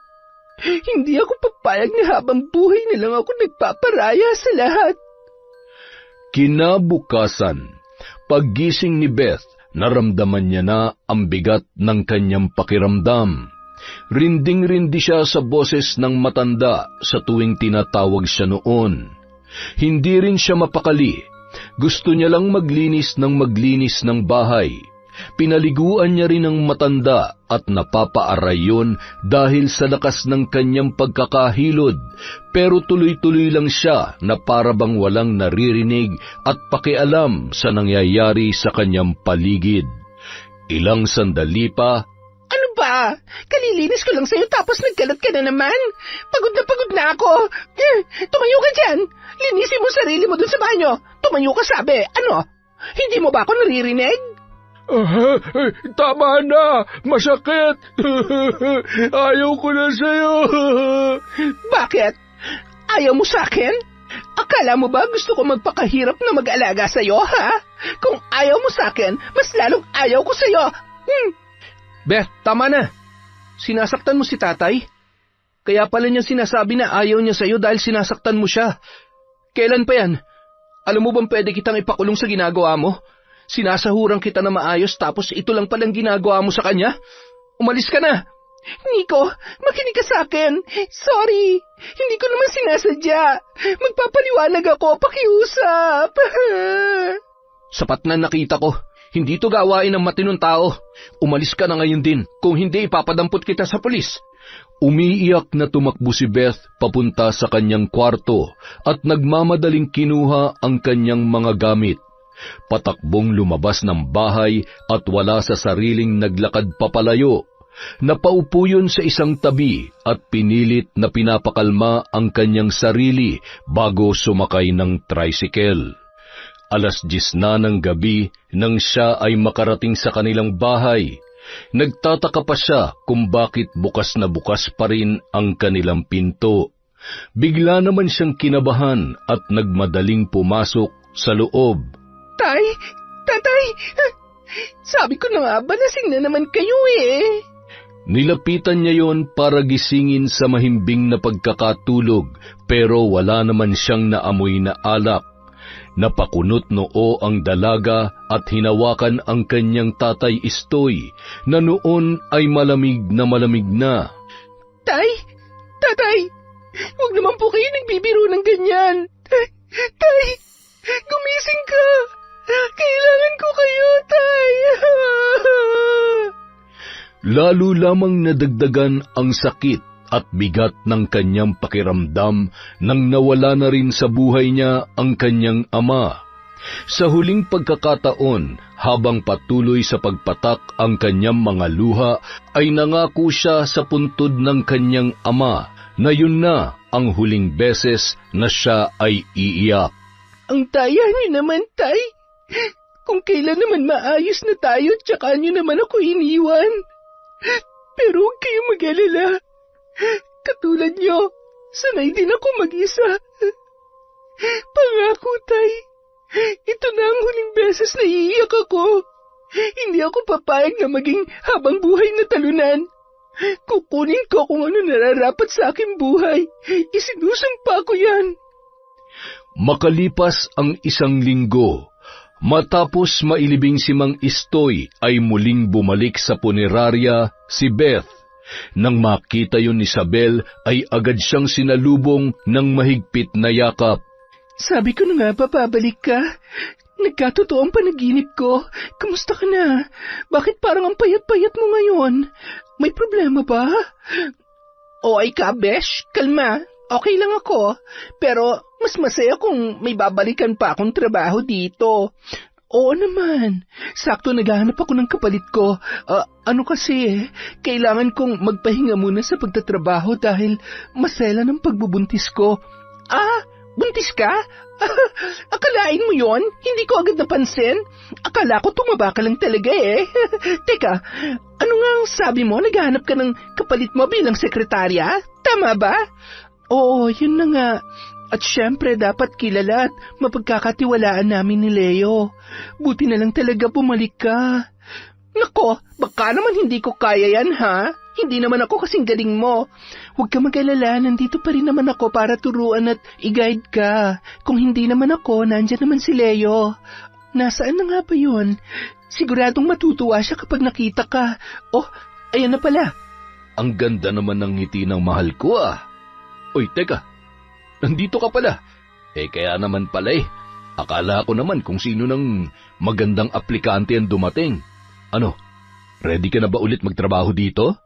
Hindi ako papayag na habang buhay na lang ako nagpaparaya sa lahat. Kinabukasan, paggising ni Beth, naramdaman niya na ang bigat ng kanyang pakiramdam. Rinding-rindi siya sa boses ng matanda sa tuwing tinatawag siya noon. Hindi rin siya mapakali. Gusto niya lang maglinis ng bahay. Pinaliguan niya rin ang matanda at napapaaray yun dahil sa lakas ng kanyang pagkakahilod, pero tuloy-tuloy lang siya na parabang walang naririnig at pakialam sa nangyayari sa kanyang paligid. Ilang sandali pa, Ano ba? Kalilinis ko lang sa'yo tapos nagkalat ka na naman. Pagod na ako. Tumayo ka dyan. Linisin mo sarili mo dun sa banyo. Tumayo ka sabi. Ano? Hindi mo ba ako naririnig? Tama na! Masakit! Ayaw ko na sa'yo! Bakit? Ayaw mo sa akin? Akala mo ba gusto ko magpakahirap na mag-alaga sa'yo, ha? Kung ayaw mo sa akin, mas lalong ayaw ko sa'yo. Beth, tama na. Sinasaktan mo si tatay. Kaya pala niya sinasabi na ayaw niya sa'yo dahil sinasaktan mo siya. Kailan pa yan? Alam mo bang pwede kitang ipakulong sa ginagawa mo? Sinasahuran kita na maayos tapos ito lang palang ginagawa mo sa kanya? Umalis ka na! Nico, makinig ka sa akin. Sorry, hindi ko naman sinasadya. Magpapaliwanag ako, pakiusap. Sapat na nakita ko. Hindi to gawain ng matinong tao. Umalis ka na ngayon din. Kung hindi, ipapadampot kita sa pulis. Umiiyak na tumakbo si Beth papunta sa kanyang kwarto at nagmamadaling kinuha ang kanyang mga gamit. Patakbong lumabas ng bahay at wala sa sariling naglakad papalayo. Napaupo yun sa isang tabi at pinilit na pinapakalma ang kanyang sarili bago sumakay ng tricycle. 10:00 na ng gabi nang siya ay makarating sa kanilang bahay. Nagtataka pa siya kung bakit bukas na bukas pa rin ang kanilang pinto. Bigla naman siyang kinabahan at nagmadaling pumasok sa loob. Tatay, sabi ko na nga ba lasing na naman kayo eh. Nilapitan niya yon para gisingin sa mahimbing na pagkakatulog pero wala naman siyang naamoy na alak. Napakunot noo ang dalaga at hinawakan ang kanyang tatay Istoy na noon ay malamig na. Tatay, huwag naman po kayo nagbibiro ng ganyan. Tay, gumising ka. Kailangan ko kayo, tay. Lalo lamang nadagdagan ang sakit at bigat ng kanyang pakiramdam nang nawala na rin sa buhay niya ang kanyang ama. Sa huling pagkakataon, habang patuloy sa pagpatak ang kanyang mga luha, ay nangako siya sa puntod ng kanyang ama na yun na ang huling beses na siya ay iiyak. Ang daya niyo naman, tay. Kung kailan naman maayos na tayo, tsaka niyo naman ako iniwan. Pero huwag kayong mag-alala. Katulad niyo, sanay din ako mag-isa. Pangako, tay. Ito na ang huling beses na iiyak ako. Hindi ako papayag na maging habang buhay na talunan. Kukunin ko kung ano nararapat sa aking buhay. Isinusumpa ko yan. Makalipas ang 1 linggo, matapos mailibing si Mang Istoy ay muling bumalik sa punerarya si Beth. Nang makita yun ni Isabel ay agad siyang sinalubong ng mahigpit na yakap. Sabi ko na nga, babalik ka. Nagkatotoo ang panaginip ko. Kamusta ka na? Bakit parang ang payat-payat mo ngayon? May problema ba? O ay ka, Besh. Kalma. Okay lang ako. Pero mas masaya kung may babalikan pa akong trabaho dito. Oo naman. Sakto naghahanap ako ng kapalit ko. Ano kasi, kailangan kong magpahinga muna sa pagtatrabaho dahil masela ng pagbubuntis ko. Buntis ka? Akalain mo yon? Hindi ko agad napansin. Akala ko tumaba ka lang talaga eh. Teka, ano nga ang sabi mo? Naghahanap ka ng kapalit mo bilang sekretarya? Tama ba? Oo, yun na nga. At syempre dapat kilala at mapagkakatiwalaan namin ni Leo. Buti na lang talaga bumalik ka. Nako, baka naman hindi ko kaya yan ha? Hindi naman ako kasing galing mo. Huwag ka mag-alala, nandito pa rin naman ako para turuan at i-guide ka. Kung hindi naman ako, nandyan naman si Leo. Nasaan na nga ba yun? Siguradong matutuwa siya kapag nakita ka. Oh, ayan na pala. Ang ganda naman ng ngiti ng mahal ko ah. Uy, teka, nandito ka pala. Kaya naman pala akala ko naman kung sino ng magandang aplikante ang dumating. Ano, ready ka na ba ulit magtrabaho dito?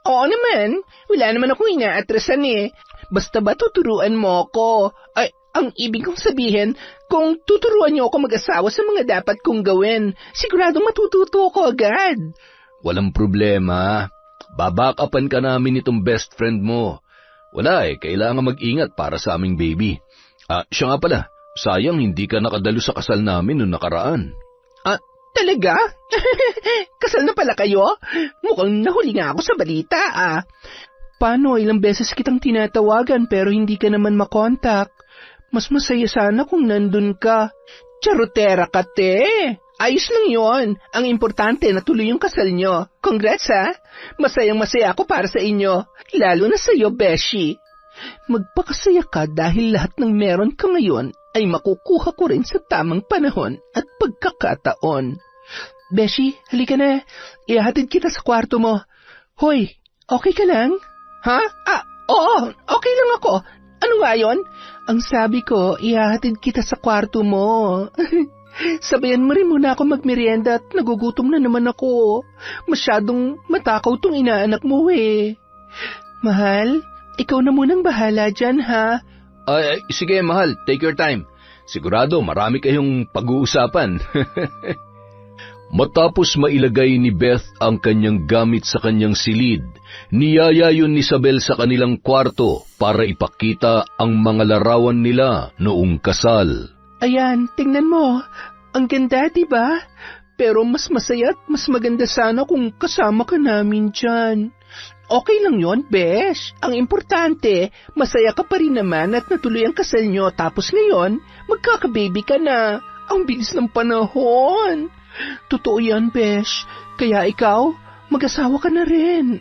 Oo naman. Wala naman akong inaatrasan eh. Basta ba tuturuan mo ko? Ay, ang ibig kong sabihin, kung tuturuan niyo ako mag-asawa sa mga dapat kong gawin, siguradong matututo ako agad. Walang problema. Babakapan ka namin itong best friend mo. Wala kailangan mag-ingat para sa aming baby. Siya nga pala, sayang hindi ka nakadalo sa kasal namin noong nakaraan. Talaga? Kasal na pala kayo? Mukhang nahuli nga ako sa balita Paano, ilang beses kitang tinatawagan pero hindi ka naman makontak. Mas masaya sana kung nandun ka. Charotera ka, te. Ayos lang yon. Ang importante natuloy yung kasal nyo. Congrats Masayang-masaya ako para sa inyo. Lalo na sa'yo, Beshi. Magpakasaya ka dahil lahat ng meron ka ngayon ay makukuha ko rin sa tamang panahon at pagkakataon. Beshi, halika na. Ihahatid kita sa kwarto mo. Hoy, okay ka lang? Ha? Oo, okay lang ako. Ano nga yon? Ang sabi ko, ihahatid kita sa kwarto mo. Sabayan mo rin muna ako magmerienda at nagugutom na naman ako. Masyadong matakaw tong inaanak mo Mahal, ikaw na munang bahala dyan ha? Sige mahal, take your time. Sigurado marami kayong pag-uusapan. Matapos mailagay ni Beth ang kanyang gamit sa kanyang silid, niyaya yun ni Isabel sa kanilang kwarto para ipakita ang mga larawan nila noong kasal. Ayan, tingnan mo. Ang ganda, diba? Pero mas masaya at mas maganda sana kung kasama ka namin dyan. Okay lang yon, Besh. Ang importante, masaya ka pa rin naman at natuloy ang kasal nyo. Tapos ngayon, magkakababy ka na. Ang bilis ng panahon. Totoo yan, Besh. Kaya ikaw, mag-asawa ka na rin.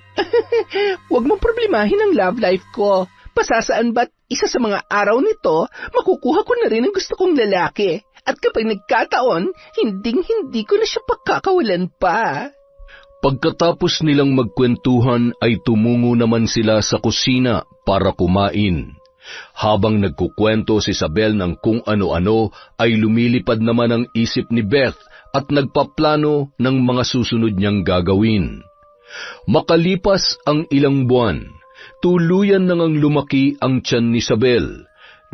Huwag mong problemahin ang love life ko. Pasasaan ba't isa sa mga araw nito, makukuha ko na rin ang gusto kong lalaki. At kapag nagkataon, hinding-hindi ko na siya pagkakawalan pa. Pagkatapos nilang magkwentuhan ay tumungo naman sila sa kusina para kumain. Habang nagkukwento si Isabel ng kung ano-ano, ay lumilipad naman ang isip ni Beth at nagpaplano ng mga susunod niyang gagawin. Makalipas ang ilang buwan, tuluyan nang lumaki ang tiyan ni Isabel.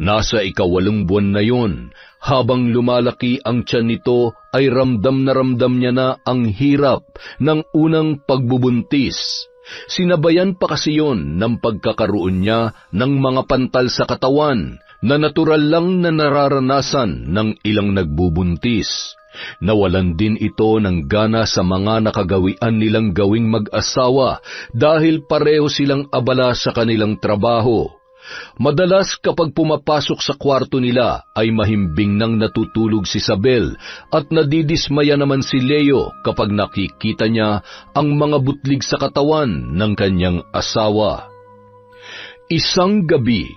Nasa 8 buwan na yon, habang lumalaki ang tiyan nito ay ramdam niya na ang hirap ng unang pagbubuntis. Sinabayan pa kasi yon ng pagkakaroon niya ng mga pantal sa katawan na natural lang na nararanasan ng ilang nagbubuntis. Nawalan din ito ng gana sa mga nakagawian nilang gawing mag-asawa dahil pareho silang abala sa kanilang trabaho. Madalas kapag pumapasok sa kwarto nila ay mahimbing nang natutulog si Isabel at nadidismaya naman si Leo kapag nakikita niya ang mga butlig sa katawan ng kanyang asawa. Isang gabi,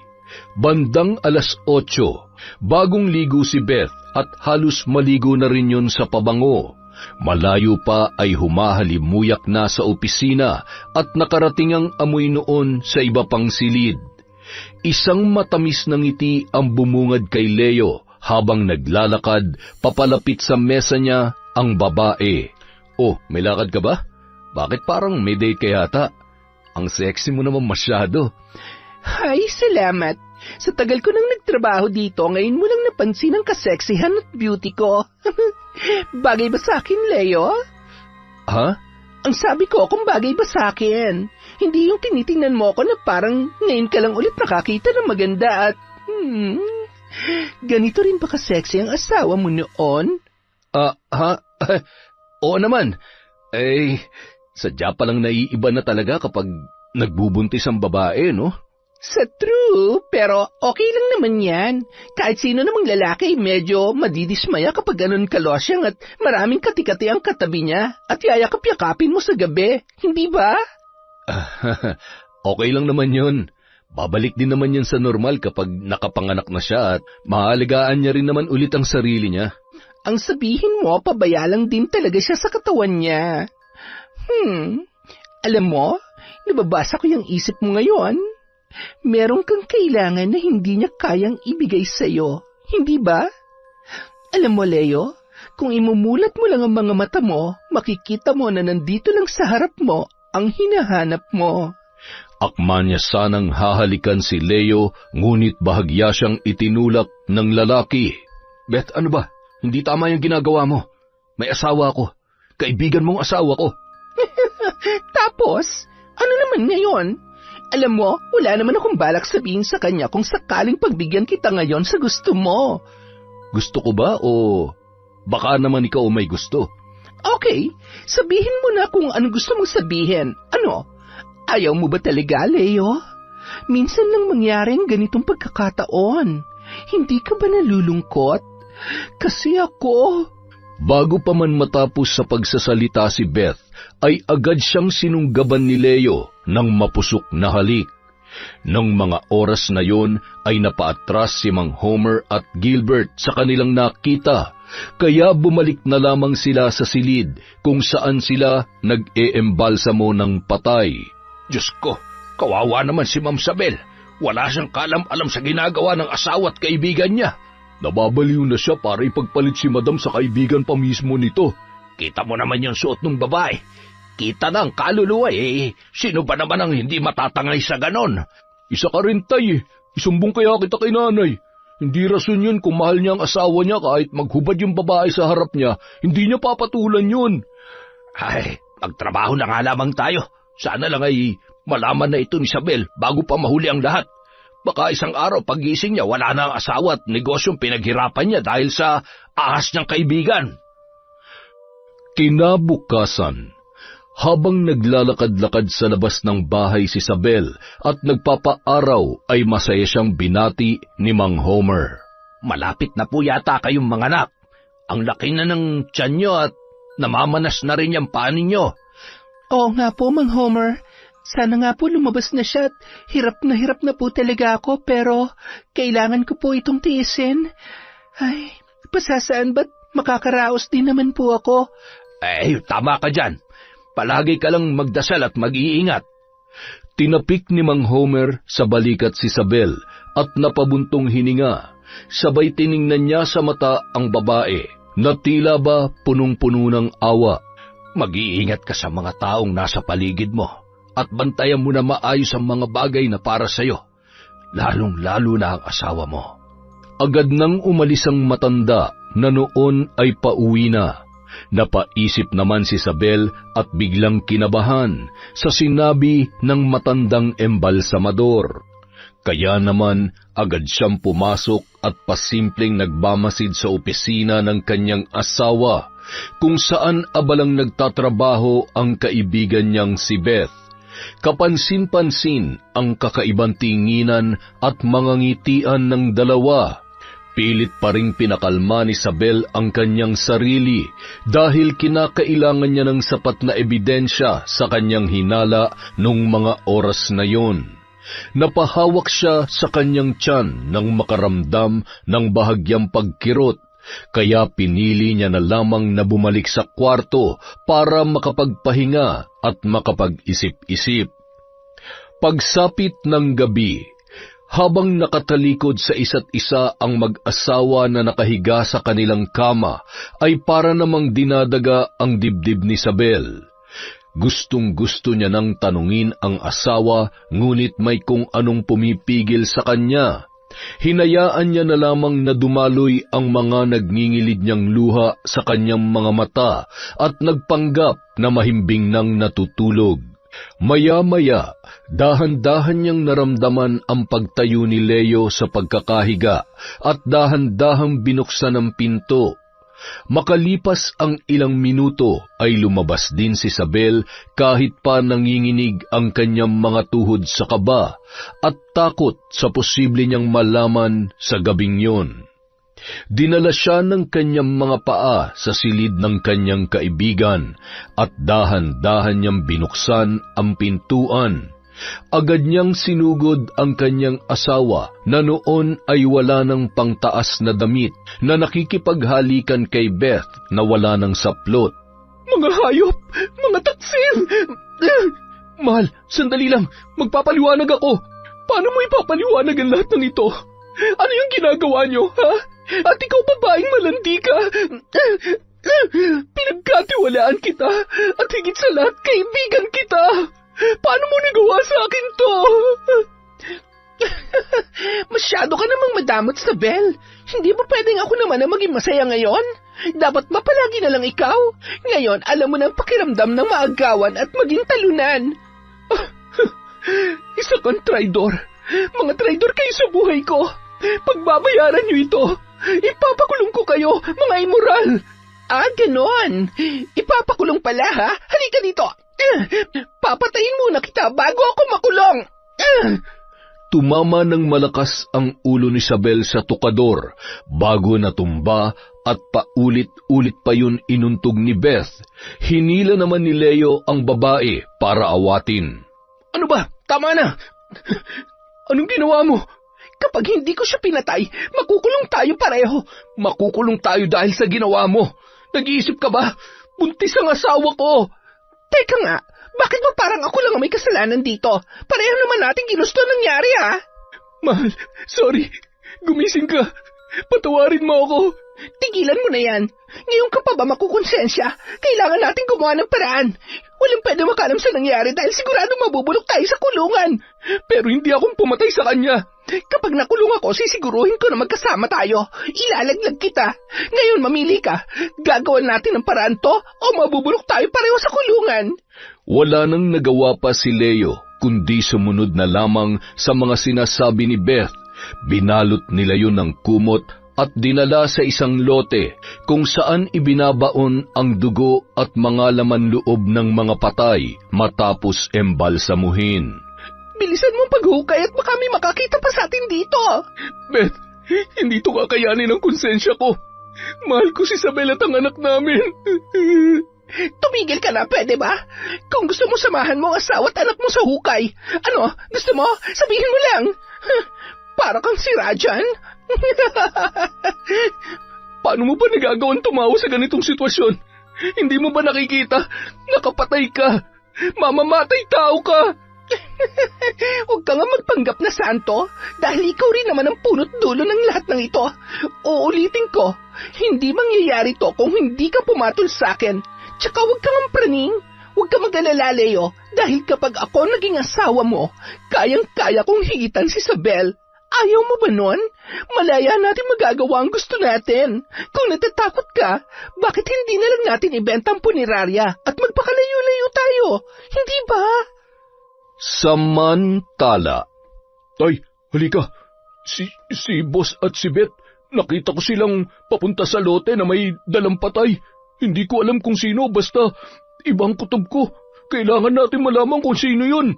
bandang 8:00, bagong ligo si Beth at halos maligo na rin yun sa pabango. Malayo pa ay humahalimuyak na sa opisina at nakarating ang amoy noon sa iba pang silid. Isang matamis na ngiti ang bumungad kay Leo habang naglalakad papalapit sa mesa niya ang babae. Oh, may lakad ka ba? Bakit parang may date ka yata? Ang sexy mo naman masyado. Ay, salamat. Sa tagal ko nang nagtrabaho dito, ngayon mo lang napansin ang kaseksihan at beauty ko. Bagay ba sa akin, Leo? Ha? Ang sabi ko kung bagay ba sa akin. Hindi yung tinitingnan mo ako na parang ngayon ka lang ulit nakakita ng maganda at... ganito rin ba ka-sexy ang asawa mo noon? Ha? Oo naman. Sadya palang naiiba na talaga kapag nagbubuntis ang babae, no? Sa true, pero okay lang naman yan. Kahit sino namang lalaki, medyo madidismaya kapag ganun kalosyang at maraming katikati ang katabi niya at yayakap-yakapin mo sa gabi. Hindi ba? Okay lang naman yun. Babalik din naman yan sa normal kapag nakapanganak na siya at mahalagaan niya rin naman ulit ang sarili niya. Ang sabihin mo, pabaya lang din talaga siya sa katawan niya. Alam mo, nababasa ko yung isip mo ngayon. Meron kang kailangan na hindi niya kayang ibigay sa'yo, hindi ba? Alam mo, Leo, kung imumulat mo lang ang mga mata mo, makikita mo na nandito lang sa harap mo ang hinahanap mo. Akma niya sanang hahalikan si Leo, ngunit bahagya siyang itinulak ng lalaki. Beth, ano ba? Hindi tama yung ginagawa mo. May asawa ako. Kaibigan mong asawa ko. Tapos, ano naman ngayon? Alam mo, wala naman akong balak sabihin sa kanya kung sakaling pagbigyan kita ngayon sa gusto mo. Gusto ko ba o baka naman ikaw may gusto? Okay, sabihin mo na kung ano gusto mong sabihin. Ano? Ayaw mo ba talaga, Leo? Minsan lang mangyaring ganitong pagkakataon. Hindi ka ba nalulungkot? Kasi ako... Bago pa man matapos sa pagsasalita si Beth, ay agad siyang sinunggaban ni Leo ng mapusok na halik. Nang mga oras na yon ay napaatras si Mang Homer at Gilbert sa kanilang nakita, kaya bumalik na lamang sila sa silid kung saan sila nag-eembalsamo ng patay. Diyos ko, kawawa naman si Ma'am Sabel. Wala siyang kalam-alam sa ginagawa ng asawa at kaibigan niya. Nababaliw na siya para ipagpalit si Madam sa kaibigan pa mismo nito. Kita mo naman yung suot ng babae. Kita na ang kaluluwa Sino ba naman ang hindi matatangay sa ganon? Isa ka rin, tay. Isumbong kaya kita kay nanay. Hindi rason yun kung mahal niya ang asawa niya kahit maghubad yung babae sa harap niya. Hindi niya papatulan yun. Ay, magtrabaho na nga lamang tayo. Sana lang ay malaman na ito ni Isabel bago pa mahuli ang lahat. Baka isang araw pagising niya wala na ang asawa at negosyong pinaghirapan niya dahil sa ahas niyang kaibigan. Kinabukasan, habang naglalakad-lakad sa labas ng bahay si Isabel at nagpapaaraw ay masaya siyang binati ni Mang Homer. Malapit na po yata kayong manganak. Ang laki na ng tiyan niyo at namamanas na rin yung paa ninyo. Oo nga po, Mang Homer. Sana nga po lumabas na siya at hirap na po talaga ako pero kailangan ko po itong tiisin. Ay, pasasaan ba't makakaraos din naman po ako? Tama ka dyan. Palagi ka lang magdasal at mag-iingat. Tinapik ni Mang Homer sa balikat si Isabel at napabuntong hininga. Sabay tiningnan niya sa mata ang babae na tila ba punong-puno ng awa. Mag-iingat ka sa mga taong nasa paligid mo. At bantayan mo na maayos ang mga bagay na para sa'yo, lalong-lalo na ang asawa mo. Agad nang umalis ang matanda na noon ay pauwi na. Napaisip naman si Isabel at biglang kinabahan sa sinabi ng matandang embalsamador. Kaya naman agad siyang pumasok at pasimpleng nagbamasid sa opisina ng kanyang asawa kung saan abalang nagtatrabaho ang kaibigan niyang si Beth. Kapansin-pansin ang kakaibang tinginan at mga ngitian ng dalawa. Pilit pa ring pinakalma ni Isabel ang kanyang sarili dahil kinakailangan niya ng sapat na ebidensya sa kanyang hinala nung mga oras na yon. Napahawak siya sa kanyang tiyan nang makaramdam ng bahagyang pagkirot, kaya pinili niya na lamang na bumalik sa kwarto para makapagpahinga at makapag-isip-isip. Pagsapit ng gabi, habang nakatalikod sa isa't isa ang mag-asawa na nakahiga sa kanilang kama, ay para namang dinadaga ang dibdib ni Isabel. Gustong-gusto niya nang tanungin ang asawa, ngunit may kung anong pumipigil sa kanya. Hinayaan niya na lamang na dumaloy ang mga nagngingilid niyang luha sa kanyang mga mata at nagpanggap na mahimbing nang natutulog. Maya-maya, dahan-dahan niyang naramdaman ang pagtayo ni Leo sa pagkakahiga at dahan-dahang binuksan ang pinto. Makalipas ang ilang minuto ay lumabas din si Isabel kahit pa nanginginig ang kanyang mga tuhod sa kaba at takot sa posible niyang malaman sa gabing yon. Dinala siya ng kanyang mga paa sa silid ng kanyang kaibigan at dahan-dahan niyang binuksan ang pintuan. Agad niyang sinugod ang kanyang asawa na noon ay wala ng pangtaas na damit na nakikipaghalikan kay Beth na wala ng saplot. Mga hayop! Mga taksil! Mahal, sandali lang. Magpapaliwanag ako. Paano mo ipapaliwanag ang lahat ng ito? Ano yung ginagawa niyo, ha? At ikaw babaeng malandi ka. Pinagkatiwalaan kita at higit sa lahat kaibigan kita. Paano mo nagawa sa akin to? Masyado ka namang madamot, Isabel. Hindi ba pwedeng ako naman na maging masaya ngayon? Dapat mapalagi na lang ikaw. Ngayon, alam mo ng pakiramdam ng maagawan at maging talunan. Isa kang traidor. Mga traidor kayo sa buhay ko. Pagbabayaran niyo ito. Ipapakulong ko kayo, mga immoral. Ah, ganon. Ipapakulong pala, ha? Halika dito. Papatayin muna kita bago ako makulong. Tumama ng malakas ang ulo ni Isabel sa tukador bago natumba at paulit-ulit pa yun inuntog ni Beth. Hinila naman ni Leo ang babae para awatin. Ano ba? Tama na. Anong ginawa mo? Kapag hindi ko siya pinatay, makukulong tayo pareho. Makukulong tayo dahil sa ginawa mo. Nag-iisip ka ba? Buntis ang asawa ko. Teka nga, bakit mo parang ako lang ang may kasalanan dito? Pareho naman natin ginusto nangyari, ha? Mahal, sorry. Gumising ka. Patawarin mo ako. Tigilan mo na yan. Ngayon ka pa ba makukonsensya? Kailangan natin gumawa ng paraan. Walang pwede makalam sa nangyari dahil sigurado mabubulok tayo sa kulungan. Pero hindi akong pumatay sa kanya. Kapag nakulong ako, sisiguruhin ko na magkasama tayo. Ilalaglag kita. Ngayon mamili ka. Gagawan natin ng paraan to o mabubulok tayo pareho sa kulungan. Wala nang nagawa pa si Leo kundi sumunod na lamang sa mga sinasabi ni Beth. Binalot nila yun ng kumot at dinala sa isang lote kung saan ibinabaon ang dugo at mga laman loob ng mga patay matapos embalsamuhin. Bilisan mong paghukay at baka may makakita pa sa atin dito. Beth, hindi ito kakayanin ng konsensya ko. Mahal ko si Isabel at ang anak namin. Tumigil ka na, pwede ba? Kung gusto mo samahan mo ang asawa at anak mo sa hukay. Ano, gusto mo? Sabihin mo lang. Para kang si Rajan. Paano mo ba nagagawang tumawa sa ganitong sitwasyon? Hindi mo ba nakikita? Nakapatay ka. Mamamatay tao ka. Huwag ka nga magpanggap na santo dahil ikaw rin naman ang punot dulo ng lahat ng ito. Uulitin ko, hindi mangyayari to kung hindi ka pumatol sa akin. Tsaka huwag kang ampraning. Huwag ka mag-alala, Leo, dahil kapag ako naging asawa mo, kayang-kaya kong higitan si Isabel. Ayaw mo ba nun? Malaya natin magagawa ang gusto natin. Kung natatakot ka, bakit hindi na lang natin ibenta ang punerarya at magpakalayo-layo tayo? Hindi ba? Samantala. Tay, halika. Si Boss at si Beth, nakita ko silang papunta sa lote na may dalang patay. Hindi ko alam kung sino, basta ibang kutob ko. Kailangan natin malaman kung sino yun.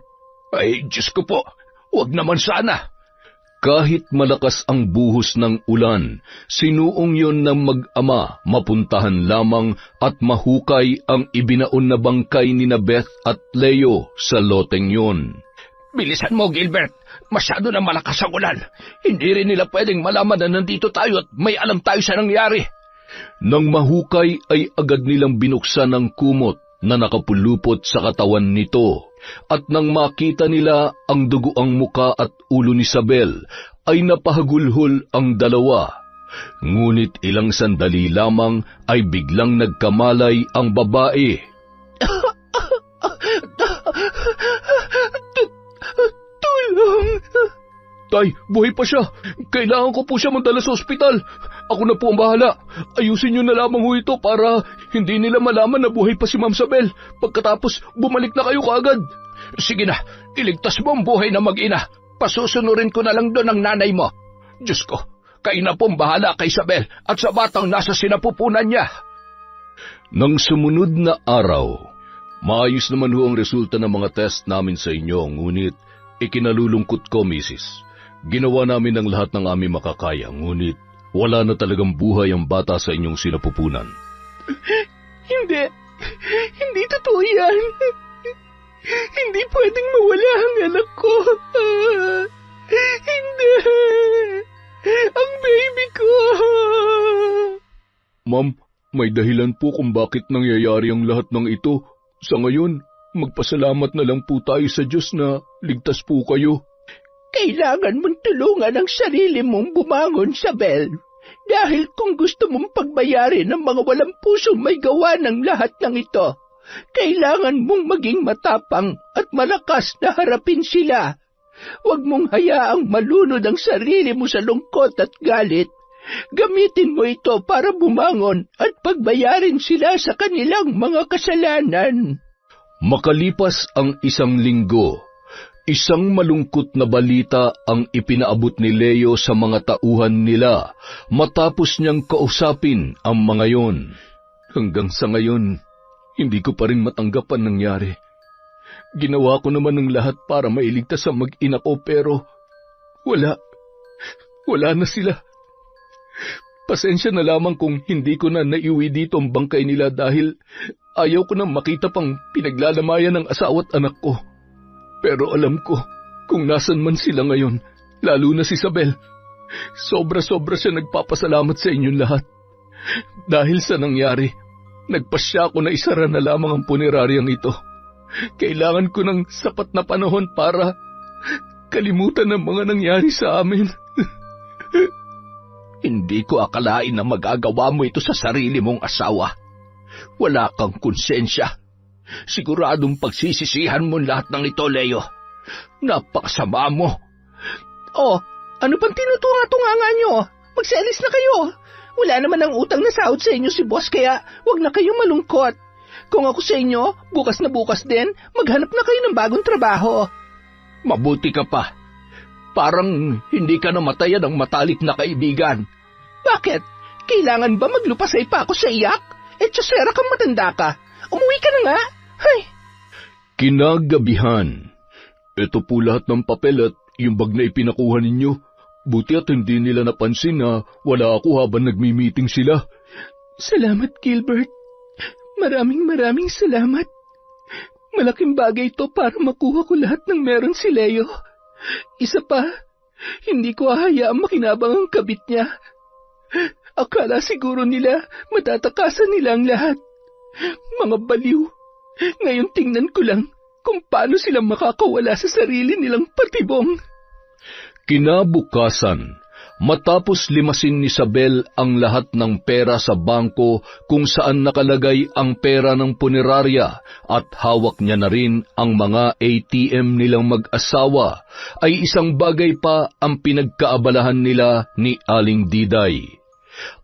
Ay, Diyos ko po, huwag naman sana. Kahit malakas ang buhos ng ulan, sinuong yon ng mag-ama mapuntahan lamang at mahukay ang ibinaon na bangkay ni na Beth at Leo sa loteng yon. Bilisan mo, Gilbert. Masyado na malakas ang ulan. Hindi rin nila pwedeng malaman na nandito tayo at may alam tayo sa nangyari. Nang mahukay ay agad nilang binuksan ang kumot na nakapulupot sa katawan nito, at nang makita nila ang duguang muka at ulo ni Isabel, ay napahagulhol ang dalawa. Ngunit ilang sandali lamang ay biglang nagkamalay ang babae. Tulong! Tay, buhay pa siya. Kailangan ko po siya magdala sa ospital. Ako na po ang bahala. Ayusin niyo na lamang ho ito para hindi nila malaman na buhay pa si Ma'am Isabel. Pagkatapos, bumalik na kayo kaagad. Sige na, iligtas mo ang buhay na mag-ina. Pasusunurin ko na lang doon ang nanay mo. Diyos ko, kayo na po ang bahala kay Isabel at sa batang nasa sinapupunan niya. Nang sumunod na araw, maayos naman ho ang resulta ng mga test namin sa inyo, ngunit ikinalulungkot ko, Mrs. Ginawa namin ang lahat ng aming makakaya, ngunit wala na talagang buhay ang bata sa inyong sinapupunan. Hindi totoo yan. Hindi pwedeng mawala ang anak ko. Hindi. Ang baby ko. Ma'am, may dahilan po kung bakit nangyayari ang lahat ng ito. Sa ngayon, magpasalamat na lang po tayo sa Diyos na ligtas po kayo. Kailangan mong tulungan ang sarili mong bumangon, Isabel. Dahil kung gusto mong pagbayarin ng mga walang pusong may gawa ng lahat ng ito, kailangan mong maging matapang at malakas na harapin sila. Huwag mong hayaang malunod ang sarili mo sa lungkot at galit. Gamitin mo ito para bumangon at pagbayarin sila sa kanilang mga kasalanan. Makalipas ang isang linggo, isang malungkot na balita ang ipinaabot ni Leo sa mga tauhan nila matapos niyang kausapin ang mga yon. Hanggang sa ngayon, hindi ko pa rin matanggap ang nangyari. Ginawa ko naman ng lahat para mailigtas ang mag-ina ko pero wala na sila. Pasensya na lamang kung hindi ko na naiuwi dito ang bangkay nila dahil ayaw ko nang makita pang pinaglalamayan ng asawa at anak ko. Pero alam ko kung nasan man sila ngayon, lalo na si Isabel. Sobra-sobra siya nagpapasalamat sa inyong lahat. Dahil sa nangyari, nagpasya ako na isara na lamang ang puneraryang ito. Kailangan ko ng sapat na panahon para kalimutan ang mga nangyari sa amin. Hindi ko akalain na magagawa mo ito sa sarili mong asawa. Wala kang konsensya. Siguradong pagsisisihan mo lahat ng ito, Leo. Napakasama mo. Oh, ano pang tinutunga-tunga nyo? Magselis na kayo. Wala naman ang utang na sahod sa inyo si boss, kaya wag na kayong malungkot. Kung ako sa inyo, bukas na bukas din, maghanap na kayo ng bagong trabaho. Mabuti ka pa. Parang hindi ka namatayan ng matalik na kaibigan. Bakit? Kailangan ba maglupasay pa ako sa iyak? Tsasera kang matanda ka. Umuwi ka na nga. Hay! Kinagabihan. Ito po lahat ng papel at yung bag na ipinakuha ninyo. Buti at hindi nila napansin na wala ako habang nagmi-meeting sila. Salamat, Gilbert. Maraming salamat. Malaking bagay ito para makuha ko lahat ng meron si Leo. Isa pa, hindi ko hahayaang makinabang ang kabit niya. Akala siguro nila matatakasan nila ang lahat. Mga baliw. Ngayon tingnan ko lang kung paano sila makakawala sa sarili nilang patibong. Kinabukasan, matapos limasin ni Isabel ang lahat ng pera sa bangko kung saan nakalagay ang pera ng punerarya at hawak niya na rin ang mga ATM nilang mag-asawa, ay isang bagay pa ang pinagkaabalahan nila ni Aling Diday.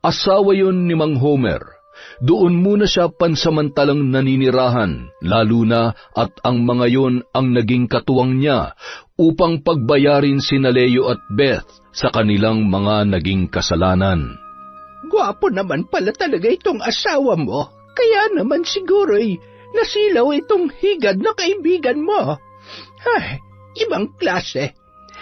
Asawa yon ni Mang Homer. Doon muna siya pansamantalang naninirahan, lalo na at ang mga yon ang naging katuwang niya upang pagbayarin sina Leo at Beth sa kanilang mga naging kasalanan. Gwapo naman pala talaga itong asawa mo, kaya naman siguro'y nasilaw itong higad na kaibigan mo. Ay, ibang klase.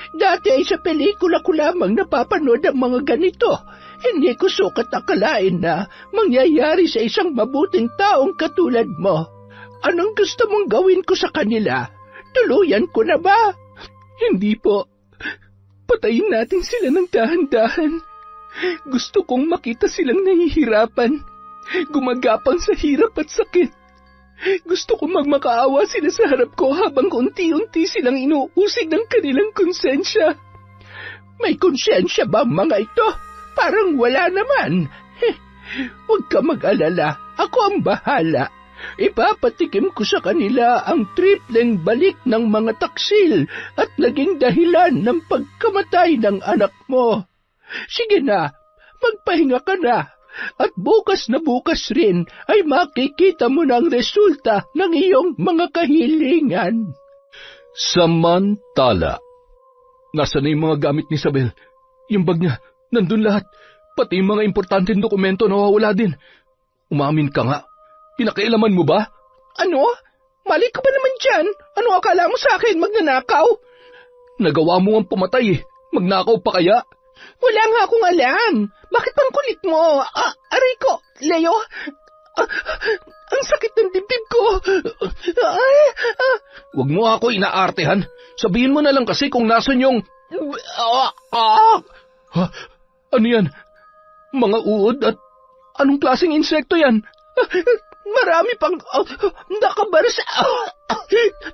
Dati ay sa pelikula ko lamang napapanood ang mga ganito. Hindi ko sukat akalain na mangyayari sa isang mabuting taong katulad mo. Anong gusto mong gawin ko sa kanila? Tuluyan ko na ba? Hindi po. Patayin natin sila ng dahan-dahan. Gusto kong makita silang nahihirapan, gumagapang sa hirap at sakit. Gusto kong magmakaawa sila sa harap ko habang unti-unti silang inuusig ng kanilang konsensya. May konsensya ba ang mga ito? Parang wala naman. Huwag ka mag-alala, ako ang bahala. Ipapatikim ko sa kanila ang tripleng balik ng mga taksil at naging dahilan ng pagkamatay ng anak mo. Sige na, magpahinga ka na. At bukas na bukas rin ay makikita mo na ang resulta ng iyong mga kahilingan. Samantala, Nasaan na yung mga gamit ni Isabel? Yung bag niya, nandun lahat. Pati yung mga importanteng dokumento nawawala din. Umamin ka nga. Pinakailaman mo ba? Ano? Mali ka ba naman dyan? Ano akala mo sa akin, magnanakaw? Nagawa mo ang pumatay eh. Magnakaw pa kaya? Wala nga akong alam. Bakit bang kulit mo? Aray ko, Leo. Ang sakit ng dibdib ko. Huwag mo ako inaartehan. Sabihin mo na lang kasi kung nasan yung... Ha? Ano yan? Mga uod at anong klaseng insekto yan? Marami pang nakabaras.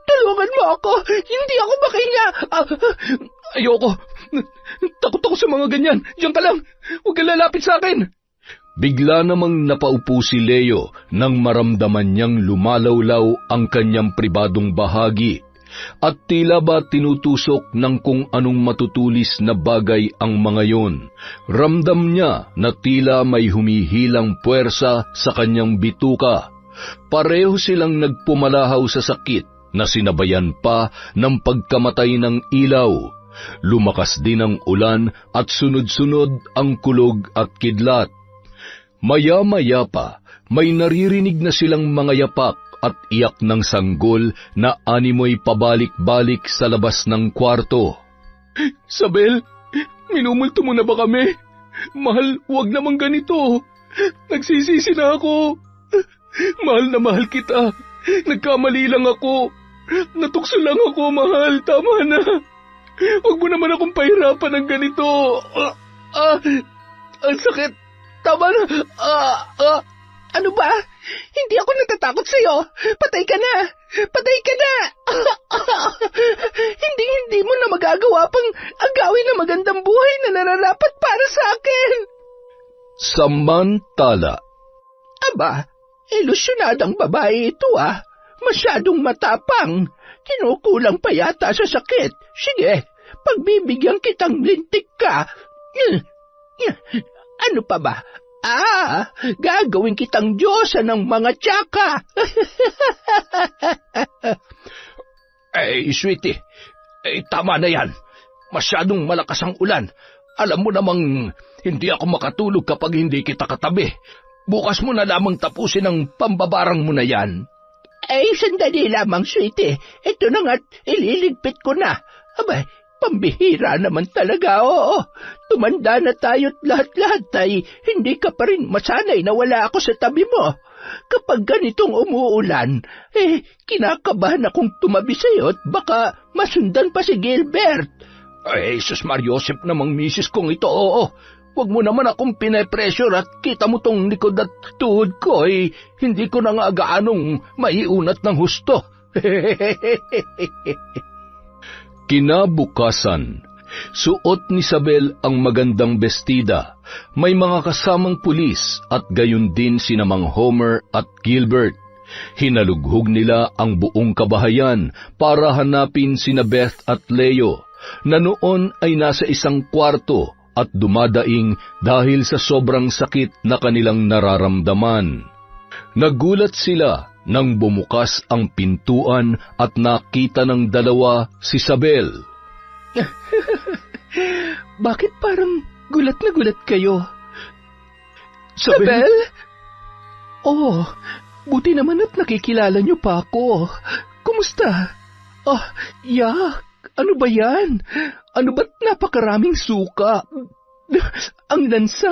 Tulungan mo ako. Hindi ako makahinga. Ayoko. Takot ako sa mga ganyan. Diyan ka lang. Huwag kang lalapit sa akin. Bigla namang napaupo si Leo nang maramdaman niyang lumalawlaw ang kanyang pribadong bahagi at tila ba tinutusok ng kung anong matutulis na bagay ang mga yon. Ramdam niya na tila may humihilang puwersa sa kanyang bituka. Pareho silang nagpumalahaw sa sakit na sinabayan pa ng pagkamatay ng ilaw. Lumakas din ang ulan at sunod-sunod ang kulog at kidlat. Maya-maya pa, may naririnig na silang mga yapak at iyak ng sanggol na animoy pabalik-balik sa labas ng kwarto. Isabel, minumulto mo na ba kami? Mahal, huwag namang ganito. Nagsisisi na ako. Mahal na mahal kita. Nagkamali lang ako. Natukso lang ako, mahal. Tama na. Huwag mo naman akong pahirapan ng ganito. Ang sakit. Tama na. Ano ba? Hindi ako natatakot sa'yo. Patay ka na. Patay ka na. Hindi mo na magagawa pang agawin na magandang buhay na nararapat para sa akin. Samantala. Aba, ilusyonadang babae ito Masyadong matapang. Kinukulang pa yata sa sakit. Sige, pagbibigyan kitang lintik ka. Ano pa ba? Gagawin kitang diyosa ng mga tsaka. Sweetie, tama na yan. Masyadong malakas ang ulan. Alam mo namang hindi ako makatulog kapag hindi kita katabi. Bukas mo na lamang tapusin ang pambabarang mo na yan. Sandali lamang, sweetie. Ito na nga't ililigpit ko na. Abay, pambihira naman talaga, oo. Tumanda na tayo't lahat-lahat ay hindi ka pa rin masanay na wala ako sa tabi mo. Kapag ganitong umuulan, kinakabahan akong tumabi sa'yo at baka masundan pa si Gilbert. Sus Mariosep namang misis kong ito, oo. Huwag mo naman akong pinapressure at kita mo tong likod at tuhod ko, hindi ko na nga gaanong maiunat ng husto. Kinabukasan, suot ni Isabel ang magandang bestida. May mga kasamang pulis at gayon din sina Mang Homer at Gilbert. Hinalughog nila ang buong kabahayan para hanapin sina Beth at Leo, na noon ay nasa isang kwarto at dumadaing dahil sa sobrang sakit na kanilang nararamdaman. Nagulat sila nang bumukas ang pintuan at nakita ng dalawa si Isabel. Bakit parang gulat na gulat kayo? Isabel? Oo, Buti naman at nakikilala niyo pa ako. Kumusta? Yak, ano ba yan? Ano ba't napakaraming suka? Ang lansa,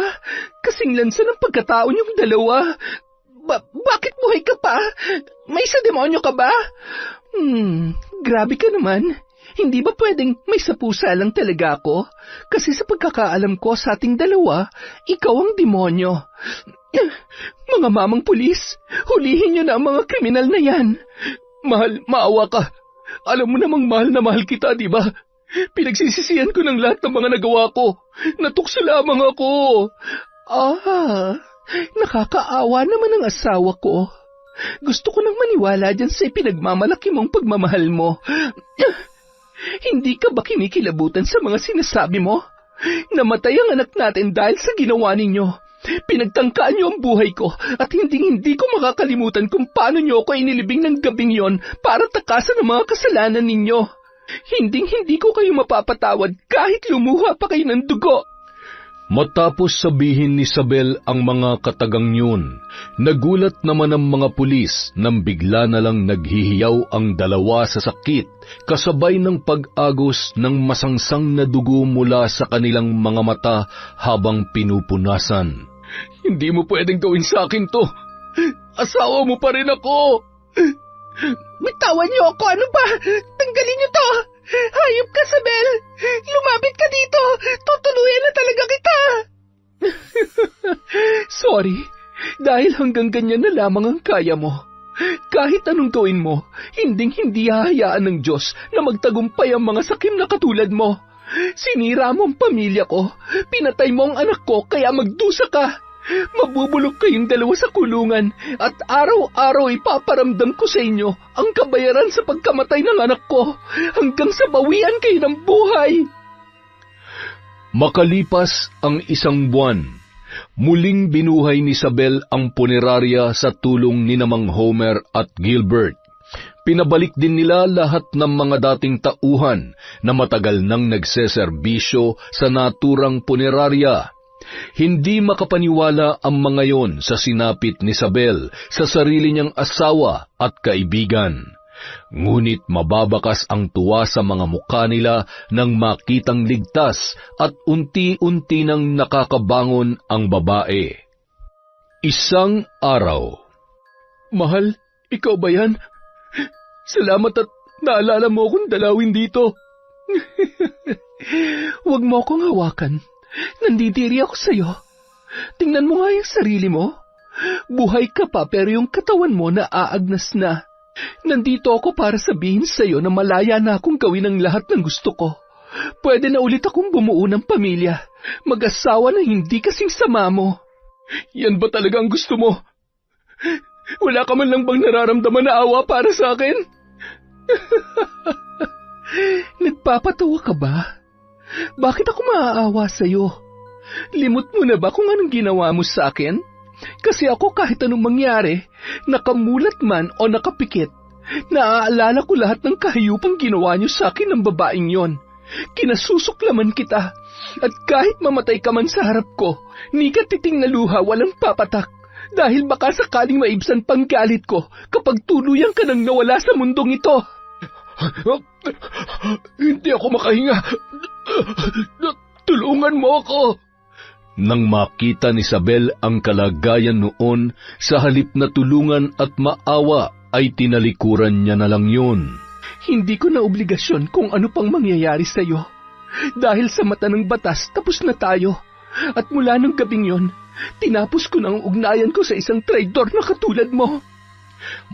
kasing lansa ng pagkatao niyong dalawa. Bakit buhay ka pa? May sa demonyo ka ba? Grabe ka naman. Hindi ba pwedeng may sapusa lang talaga ako? Kasi sa pagkakaalam ko sa ating dalawa, ikaw ang demonyo. Mga mamang pulis, hulihin niyo na ang mga kriminal na yan. Mahal, maawa ka. Alam mo namang mahal na mahal kita, di ba? Pinagsisisihan ko ng lahat ng mga nagawa ko. Natukso lamang ako. Nakakaawa naman ang asawa ko. Gusto ko nang maniwala dyan sa pinagmamalaki mong pagmamahal mo. Hindi ka ba kinikilabutan sa mga sinasabi mo? Namatay ang anak natin dahil sa ginawa ninyo. Pinagtangkaan niyo ang buhay ko at hindi ko makakalimutan kung paano niyo ako inilibing ng gabing yon para takasan ang mga kasalanan ninyo. Hindi ko kayo mapapatawad kahit lumuha pa kayo ng dugo. Matapos sabihin ni Isabel ang mga katagang yun, nagulat naman ang mga pulis nang bigla na lang naghihiyaw ang dalawa sa sakit, kasabay ng pag-agos ng masangsang na dugo mula sa kanilang mga mata habang pinupunasan. Hindi mo pwedeng gawin sa akin to. Asawa mo pa rin ako. Bitawan niyo ako, ano ba? Tanggalin niyo to! Hayop ka, Isabel! Lumapit ka dito! Tutuluyan na talaga kita! Sorry, dahil hanggang ganyan na lamang ang kaya mo. Kahit anong gawin mo, hindi hahayaan ng Diyos na magtagumpay ang mga sakim na katulad mo. Sinira mo ang pamilya ko, pinatay mo ang anak ko, kaya magdusa ka. Mabubulok kayong dalawa sa kulungan at araw-araw ipaparamdam ko sa inyo ang kabayaran sa pagkamatay ng anak ko hanggang sa bawian kayo ng buhay. Makalipas ang 1 buwan, muling binuhay ni Isabel ang punerarya sa tulong ni Mang Homer at Gilbert. Pinabalik din nila lahat ng mga dating tauhan na matagal nang nagseserbisyo sa naturang punerarya. Hindi makapaniwala ang mga yon sa sinapit ni Isabel sa sarili niyang asawa at kaibigan. Ngunit mababakas ang tuwa sa mga mukha nila nang makitang ligtas at unti-unti nang nakakabangon ang babae. Isang araw. Mahal, ikaw ba yan? Salamat at naalala mo akong dalawin dito. Huwag mo akong hawakan. Nandidiri ako sa'yo. Tingnan mo nga yung sarili mo. Buhay ka pa pero yung katawan mo naaagnas na. Nandito ako para sabihin sa'yo na malaya na akong gawin ang lahat ng gusto ko. Pwede na ulit akong bumuo ng pamilya. Mag-asawa na hindi kasing sama mo. Yan ba talaga ang gusto mo? Wala ka man lang bang nararamdaman na awa para sa akin? Nagpapatawa ka ba? Bakit ako maaawa sa'yo? Limot mo na ba kung anong ginawa mo sa akin? Kasi ako kahit anong mangyari, nakamulat man o nakapikit, naaalala ko lahat ng kahiyupang ginawa niyo sa akin ng babaeng yon. Kinasusuklaman kita, at kahit mamatay ka man sa harap ko, ni ka titing na luha walang papatak, dahil baka sakaling maibsan pang galit ko kapag tuluyan ka nang nawala sa mundong ito. Hindi ako makahinga. Tulungan mo ako. Nang makita ni Isabel ang kalagayan noon, sa halip na tulungan at maawa, ay tinalikuran niya na lang yun. Hindi ko na obligasyon kung ano pang mangyayari sa'yo. Dahil sa mata ng batas, tapos na tayo. At mula ng gabing yon, tinapos ko na ang ugnayan ko sa isang traidor na katulad mo.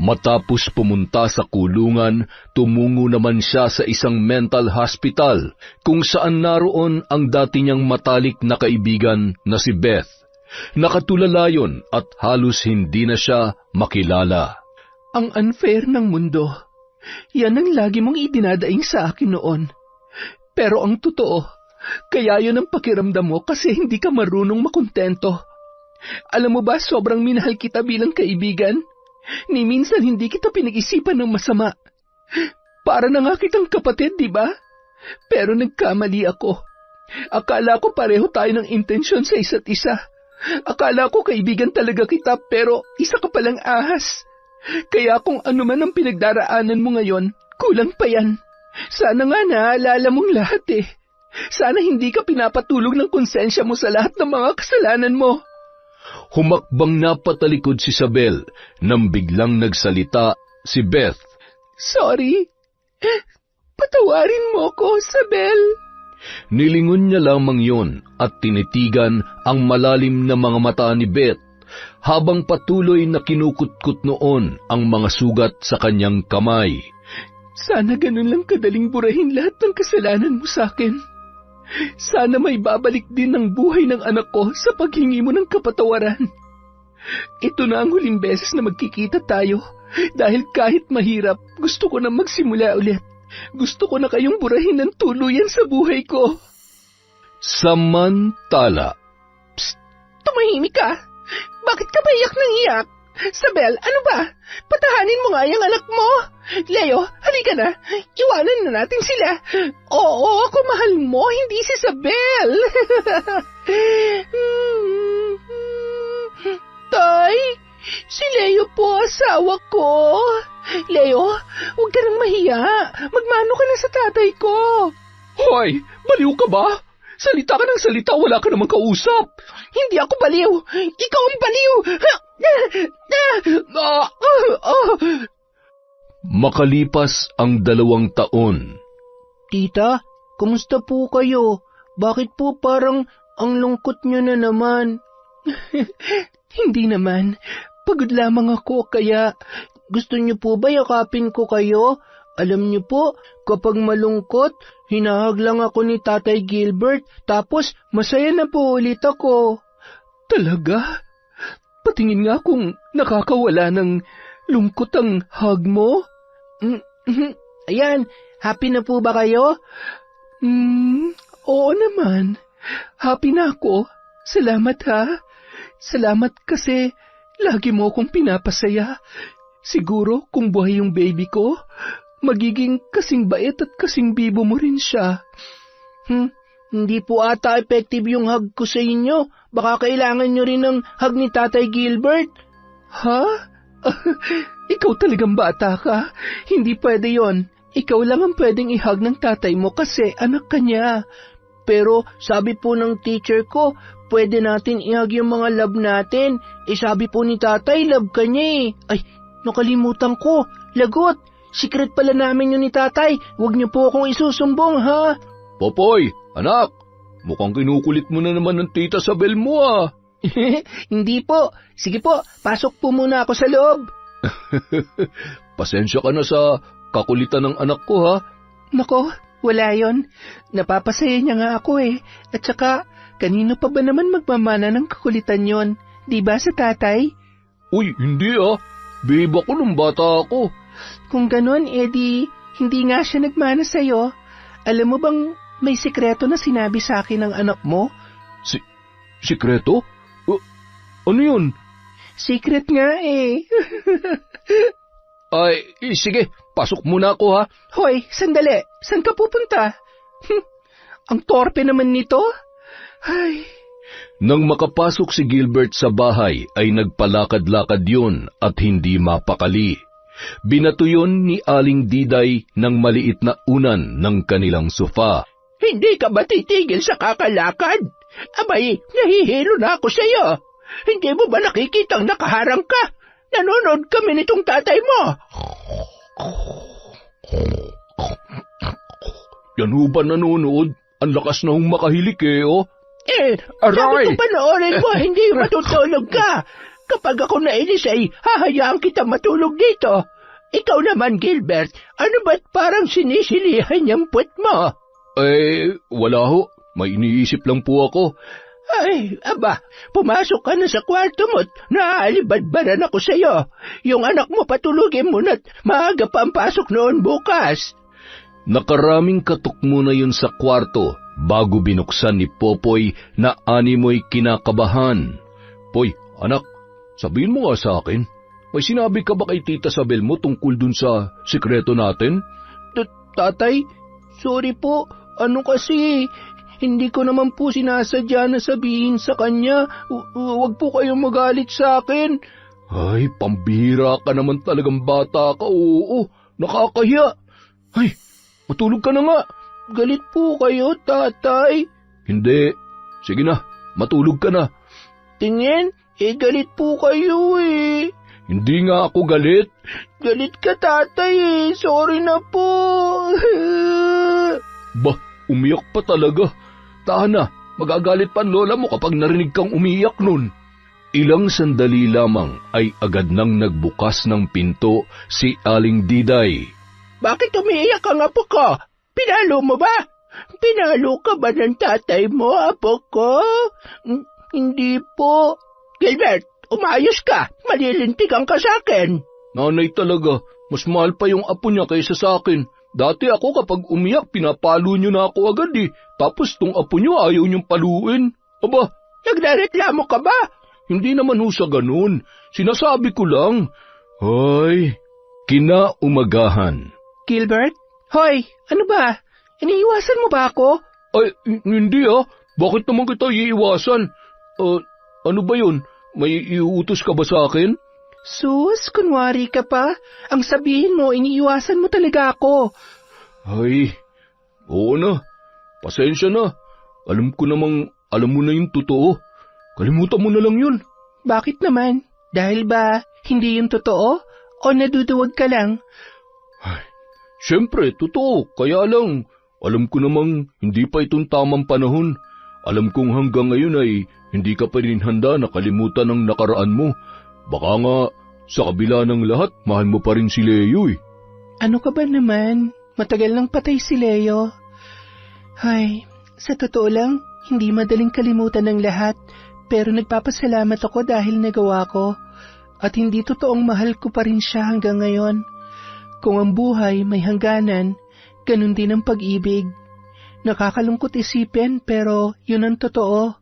Matapos pumunta sa kulungan, tumungo naman siya sa isang mental hospital kung saan naroon ang dati niyang matalik na kaibigan na si Beth. Nakatulala yun at halos hindi na siya makilala. Ang unfair ng mundo. Yan ang lagi mong idinadaing sa akin noon. Pero ang totoo, kaya yun ang pakiramdam mo kasi hindi ka marunong makontento. Alam mo ba, sobrang minahal kita bilang kaibigan. Ni minsan hindi kita pinag-isipan ng masama. Para na nga kitang kapatid, di ba? Pero nagkamali ako. Akala ko pareho tayo ng intensyon sa isa't isa. Akala ko kaibigan talaga kita pero isa ka palang ahas. Kaya kung ano man ang pinagdaraanan mo ngayon, kulang pa yan. Sana nga naalala mong lahat eh. Sana hindi ka pinapatulog ng konsensya mo sa lahat ng mga kasalanan mo. Humakbang na patalikod si Isabel nang biglang nagsalita si Beth. Sorry. Patawarin mo ko, Isabel. Nilingon niya lamang yon at tinitigan ang malalim na mga mata ni Beth habang patuloy na kinukutkot noon ang mga sugat sa kanyang kamay. Sana ganun lang kadaling burahin lahat ng kasalanan mo sa akin. Sana may babalik din ang buhay ng anak ko sa paghingi mo ng kapatawaran. Ito na ang huling beses na magkikita tayo dahil kahit mahirap, gusto ko na magsimula ulit. Gusto ko na kayong burahin ng tuluyan sa buhay ko. Samantala. Psst! Tumahimik ka! Bakit ka ba iyak ng iyak? Isabel, ano ba? Patahanin mo nga yung anak mo. Leo, halika na. Iwanan na natin sila. Oo, ako mahal mo, hindi si Isabel. Tay, si Leo po asawa ko. Leo, huwag ka nang mahiya. Magmano ka na sa tatay ko. Hoy, baliw ka ba? Salita ka ng salita, wala ka namang kausap. Hindi ako baliw. Ikaw ang baliw. Makalipas ang 2 taon. Tita, kumusta po kayo? Bakit po parang ang lungkot nyo na naman? Hindi naman. Pagod lamang ako kaya gusto nyo po ba yakapin ko kayo? Alam niyo po, kapag malungkot, hinahaglang ako ni Tatay Gilbert, tapos masaya na po ulit ako. Talaga? Patingin nga kung nakakawala ng lungkot ang hug mo. Ayan, happy na po ba kayo? Oo naman. Happy na ako. Salamat ha. Salamat kasi lagi mo akong pinapasaya. Siguro kung buhay yung baby ko, magiging kasing bait at kasing bibo mo rin siya. Hindi po ata effective yung hug ko sa inyo. Baka kailangan nyo rin ng hug ni Tatay Gilbert. Ha? Ikaw talagang bata ka. Hindi pwede yon. Ikaw lang ang pwedeng i-hug ng tatay mo kasi anak ka niya. Pero sabi po ng teacher ko, pwede natin i-hug yung mga love natin. Sabi po ni Tatay, love ka niya eh. Ay, nakalimutan ko. Lagot! Secret pala namin yun ni Tatay. Huwag niyo po akong isusumbong, ha? Popoy, anak, mukhang kinukulit mo na naman ng tita Isabel mo ah. Hindi po. Sige po, pasok po muna ako sa loob. Pasensya ka na sa kakulitan ng anak ko ha. Nako, wala yon. Napapasaya niya nga ako eh. At saka, kanino pa ba naman magmamana ng kakulitan yon? Di ba sa tatay? Uy, hindi ah. Babe ako nung bata ako. Kung ganon, Eddie, hindi nga siya nagmana sa'yo. Alam mo bang may sikreto na sinabi sa akin ng anak mo? Sikreto? Ano yun? Secret nga eh. Ay, sige, pasok muna ako ha. Hoy, sandali. Saan ka pupunta? Ang torpe naman nito. Ay. Nang makapasok si Gilbert sa bahay ay nagpalakad-lakad yun at hindi mapakali. Binato yun ni Aling Diday ng maliit na unan ng kanilang sofa. Hindi ka ba titigil sa kakalakad? Abay, nahihilo na ako sa'yo. Hindi mo ba nakikitang nakaharang ka? Nanonood kami nitong tatay mo. Yan ho ba nanonood? Ang lakas na hong makahilik eh, oh. Sabi ko panoorin mo, hindi matutulog ka. Kapag ako nainis ay hahayaan kita matulog dito. Ikaw naman, Gilbert, ano ba't parang sinisilihan niyang puwet mo? Wala ho. May iniisip lang po ako. Ay, aba, pumasok ka na sa kwarto mo't naaalibadbaran ako sa'yo. Yung anak mo patulugin mo na't maaga pa ang pasok noon bukas. Nakaraming katok muna yun sa kwarto bago binuksan ni Popoy na animoy kinakabahan. Poy, anak, sabihin mo nga sa akin, may sinabi ka ba kay Tita Isabel mo tungkol dun sa sikreto natin? Tatay, sorry po. Ano kasi, hindi ko naman po sinasadya na sabihin sa kanya. Huwag po kayong magalit sa akin. Ay, pambihira ka naman talagang bata ka, oo. Nakakahiya. Ay, matulog ka na nga. Galit po kayo, tatay. Hindi. Sige na, matulog ka na. Tingin, galit po kayo eh. Hindi nga ako galit. Galit ka, tatay eh. Sorry na po. Bah, umiyak pa talaga. Tahan na, magagalit pa ang lola mo kapag narinig kang umiyak nun. Ilang sandali lamang ay agad nang nagbukas ng pinto si Aling Diday. Bakit umiiyak ang apo ko? Pinalo mo ba? Pinalo ka ba ng tatay mo, apo ko? Hindi po. Gilbert, umayos ka. Malilintigan ka sa akin. Nanay talaga, mas mahal pa yung apo niya kaysa sa akin. Dati ako kapag umiyak, pinapalo niyo na ako agad eh. Tapos tong apo niyo ayaw niyong paluin. Aba, nagrereklamo ka ba? Hindi naman ho sa ganun. Sinasabi ko lang. Ay, kinaumagahan. Gilbert? Hoy, ano ba? Iniiwasan mo ba ako? Ay, hindi ah. Bakit naman kita iiwasan? Ano ba yun? May iuutos ka ba sa akin? Sus, kunwari ka pa. Ang sabihin mo, iniiwasan mo talaga ako. Ay, oo na. Pasensya na. Alam ko namang, alam mo na yung totoo. Kalimutan mo na lang yun. Bakit naman? Dahil ba hindi yung totoo? O naduduwag ka lang? Ay, siyempre, totoo. Kaya lang, alam ko namang hindi pa itong tamang panahon. Alam kong hanggang ngayon ay hindi ka pa rin handa na kalimutan ang nakaraan mo. Baka nga, sa kabila ng lahat, mahal mo pa rin si Leo eh. Ano ka ba naman? Matagal nang patay si Leo. Ay, sa totoo lang, hindi madaling kalimutan ng lahat. Pero nagpapasalamat ako dahil nagawa ko. At hindi totoong mahal ko pa rin siya hanggang ngayon. Kung ang buhay may hangganan, ganun din ang pag-ibig. Nakakalungkot isipin pero yun ang totoo.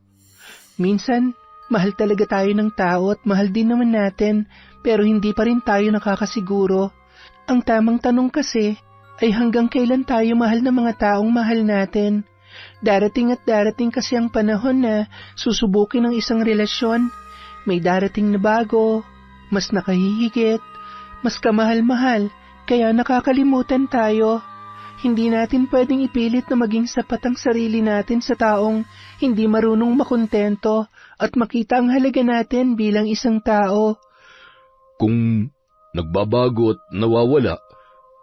Minsan, mahal talaga tayo ng tao at mahal din naman natin pero hindi pa rin tayo nakakasiguro. Ang tamang tanong kasi ay hanggang kailan tayo mahal ng mga taong mahal natin. Darating at darating kasi ang panahon na susubukin ang isang relasyon. May darating na bago, mas nakahihigit, mas kamahal-mahal, kaya nakakalimutan tayo. Hindi natin pwedeng ipilit na maging sapat ang sarili natin sa taong hindi marunong makontento at makita ang halaga natin bilang isang tao. Kung nagbabago at nawawala,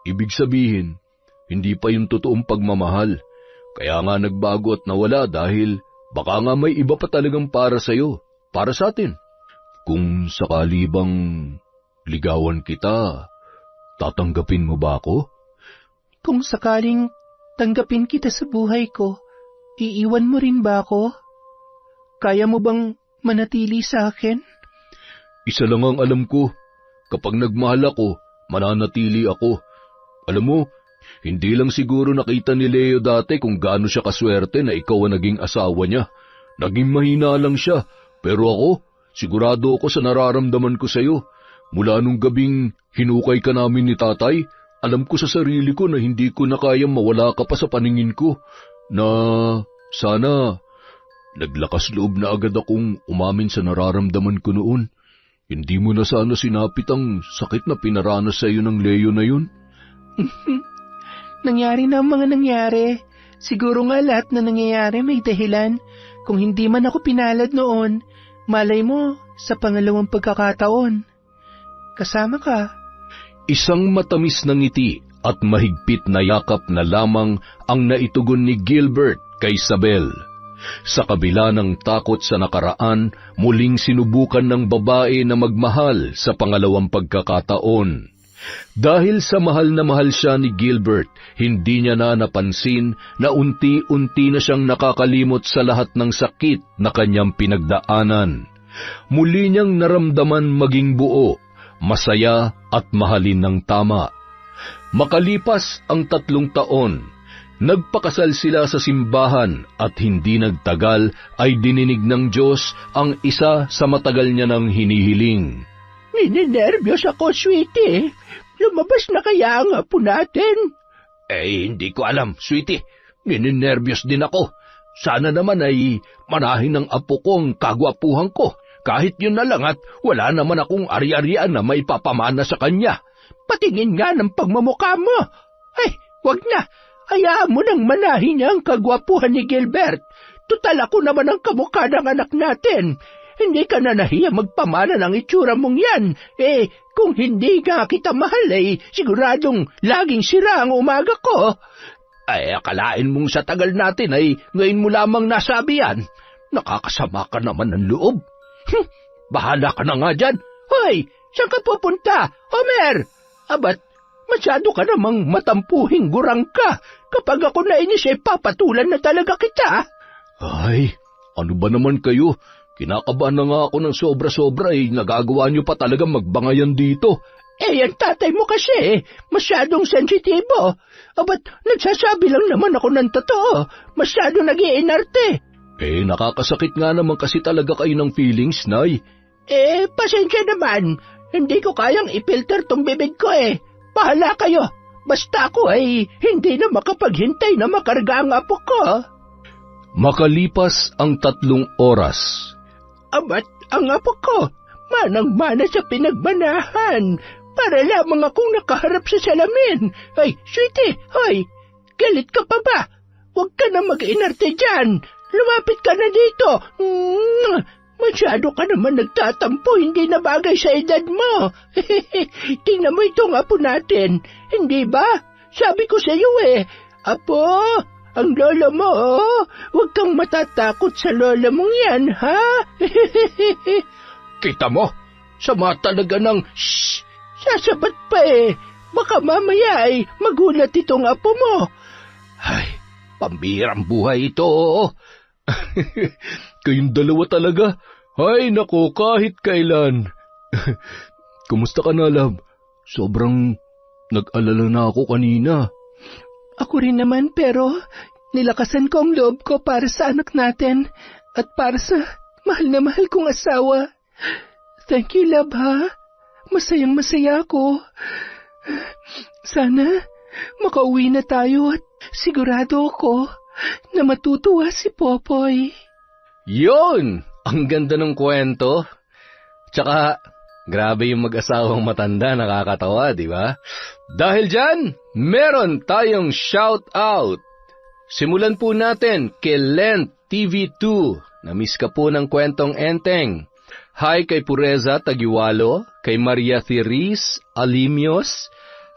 ibig sabihin, hindi pa yung totoong pagmamahal. Kaya nga nagbago at nawala dahil baka nga may iba pa talagang para sa'yo, para sa atin. Kung sakali bang ligawan kita, tatanggapin mo ba ako? Kung sakaling tanggapin kita sa buhay ko, iiwan mo rin ba ako? Kaya mo bang manatili sa akin? Isa lang ang alam ko, kapag nagmahal ako, mananatili ako. Alam mo, hindi lang siguro nakita ni Leo dati kung gaano siya kaswerte na ikaw ang naging asawa niya. Naging mahina lang siya, pero ako, sigurado ako sa nararamdaman ko sa'yo. Mula nung gabing hinukay ka namin ni tatay, alam ko sa sarili ko na hindi ko na kayang mawala ka pa sa paningin ko, na sana naglakas loob na agad akong umamin sa nararamdaman ko noon. Hindi mo na sana sinapit ang sakit na pinaranas sa'yo ng Leo na yun. Nangyari na ang mga nangyari. Siguro nga lahat na nangyayari may dahilan. Kung hindi man ako pinalad noon, malay mo sa pangalawang pagkakataon. Kasama ka. Isang matamis na ngiti at mahigpit na yakap na lamang ang naitugon ni Gilbert kay Isabel. Sa kabila ng takot sa nakaraan, muling sinubukan ng babae na magmahal sa pangalawang pagkakataon. Dahil sa mahal na mahal siya ni Gilbert, hindi niya na napansin na unti-unti na siyang nakakalimot sa lahat ng sakit na kanyang pinagdaanan. Muli niyang naramdaman maging buo, masaya at mahalin ng tama. Makalipas ang 3 taon, nagpakasal sila sa simbahan at hindi nagtagal ay dininig ng Diyos ang isa sa matagal niya ng hinihiling. Ninenervyos ako, sweetie. Lumabas na kaya ang apo natin? Hindi ko alam, sweetie. Ninenervyos din ako. Sana naman ay manahin ng apo ko ang kagwapuhan ko. kahit yun na lang at wala naman akong ari-arian na may papamana sa kanya. Patingin nga ng pagmamukha mo. Ay, wag na. Hayaan mo nang manahin niya ang kagwapuhan ni Gilbert. Tutal ako naman ang kamukha ng anak natin. Hindi ka na nahiya magpamana ng itsura mong yan. Kung hindi nga kita mahal, siguradong laging sira ang umaga ko. Akalain mong sa tagal natin ay ngayon mo lamang nasabi yan. Nakakasama ka naman ng loob. Bahala ka na nga dyan. Hoy, saan ka pupunta, Homer? Abat, masyado ka namang matampuhing gurang ka. Kapag ako nainis, papatulan na talaga kita. Ay, ano ba naman kayo? Kinakabahan na nga ako ng sobra-sobra nagagawa niyo pa talaga magbangayan dito. Ang tatay mo kasi, masyadong sensitibo. Abat, nagsasabi lang naman ako ng totoo. Masyadong nag-iinarte. Nakakasakit nga naman kasi talaga kayo ng feelings, Nay. Pasensya naman. Hindi ko kayang ipilter tong bibig ko Bahala kayo. Basta ako hindi na makapaghintay na makarga ang apo ko. Makalipas ang 3 oras. Abat, ang apo ko, manang-mana sa pinagbanahan. Para lamang akong nakaharap sa salamin. Ay, sweetie, hoy, galit ka pa ba? Huwag ka na mag-inarte dyan. Lumapit ka na dito. Masyado ka naman nagtatampo, hindi na bagay sa edad mo. Tingnan mo itong apo natin. Hindi ba? Sabi ko sa iyo Apo, ang lola mo, huwag kang matatakot sa lola mong yan, ha? Kita mo, sama talaga ng shhh, sasabat pa Baka mamaya magulat itong apo mo. Ay, pambirang buhay ito. Kayong dalawa talaga. Ay, nako, kahit kailan. Kumusta ka na, love? Sobrang nag-alala na ako kanina. Ako rin naman, pero nilakasan ko ang loob ko para sa anak natin at para sa mahal na mahal kong asawa. Thank you, love, ha? Masayang-masaya ako. Sana makauwi na tayo at sigurado ako na matutuwa si Popoy. Yun! Ang ganda ng kwento. Tsaka, grabe yung mag-asawang matanda, nakakatawa, di ba? Dahil dyan, meron tayong shout-out. Simulan po natin kay Lent TV2. Na-miss ka po ng kwentong Enteng. Hi kay Pureza Tagiwalo, kay Maria Thiris Alimios.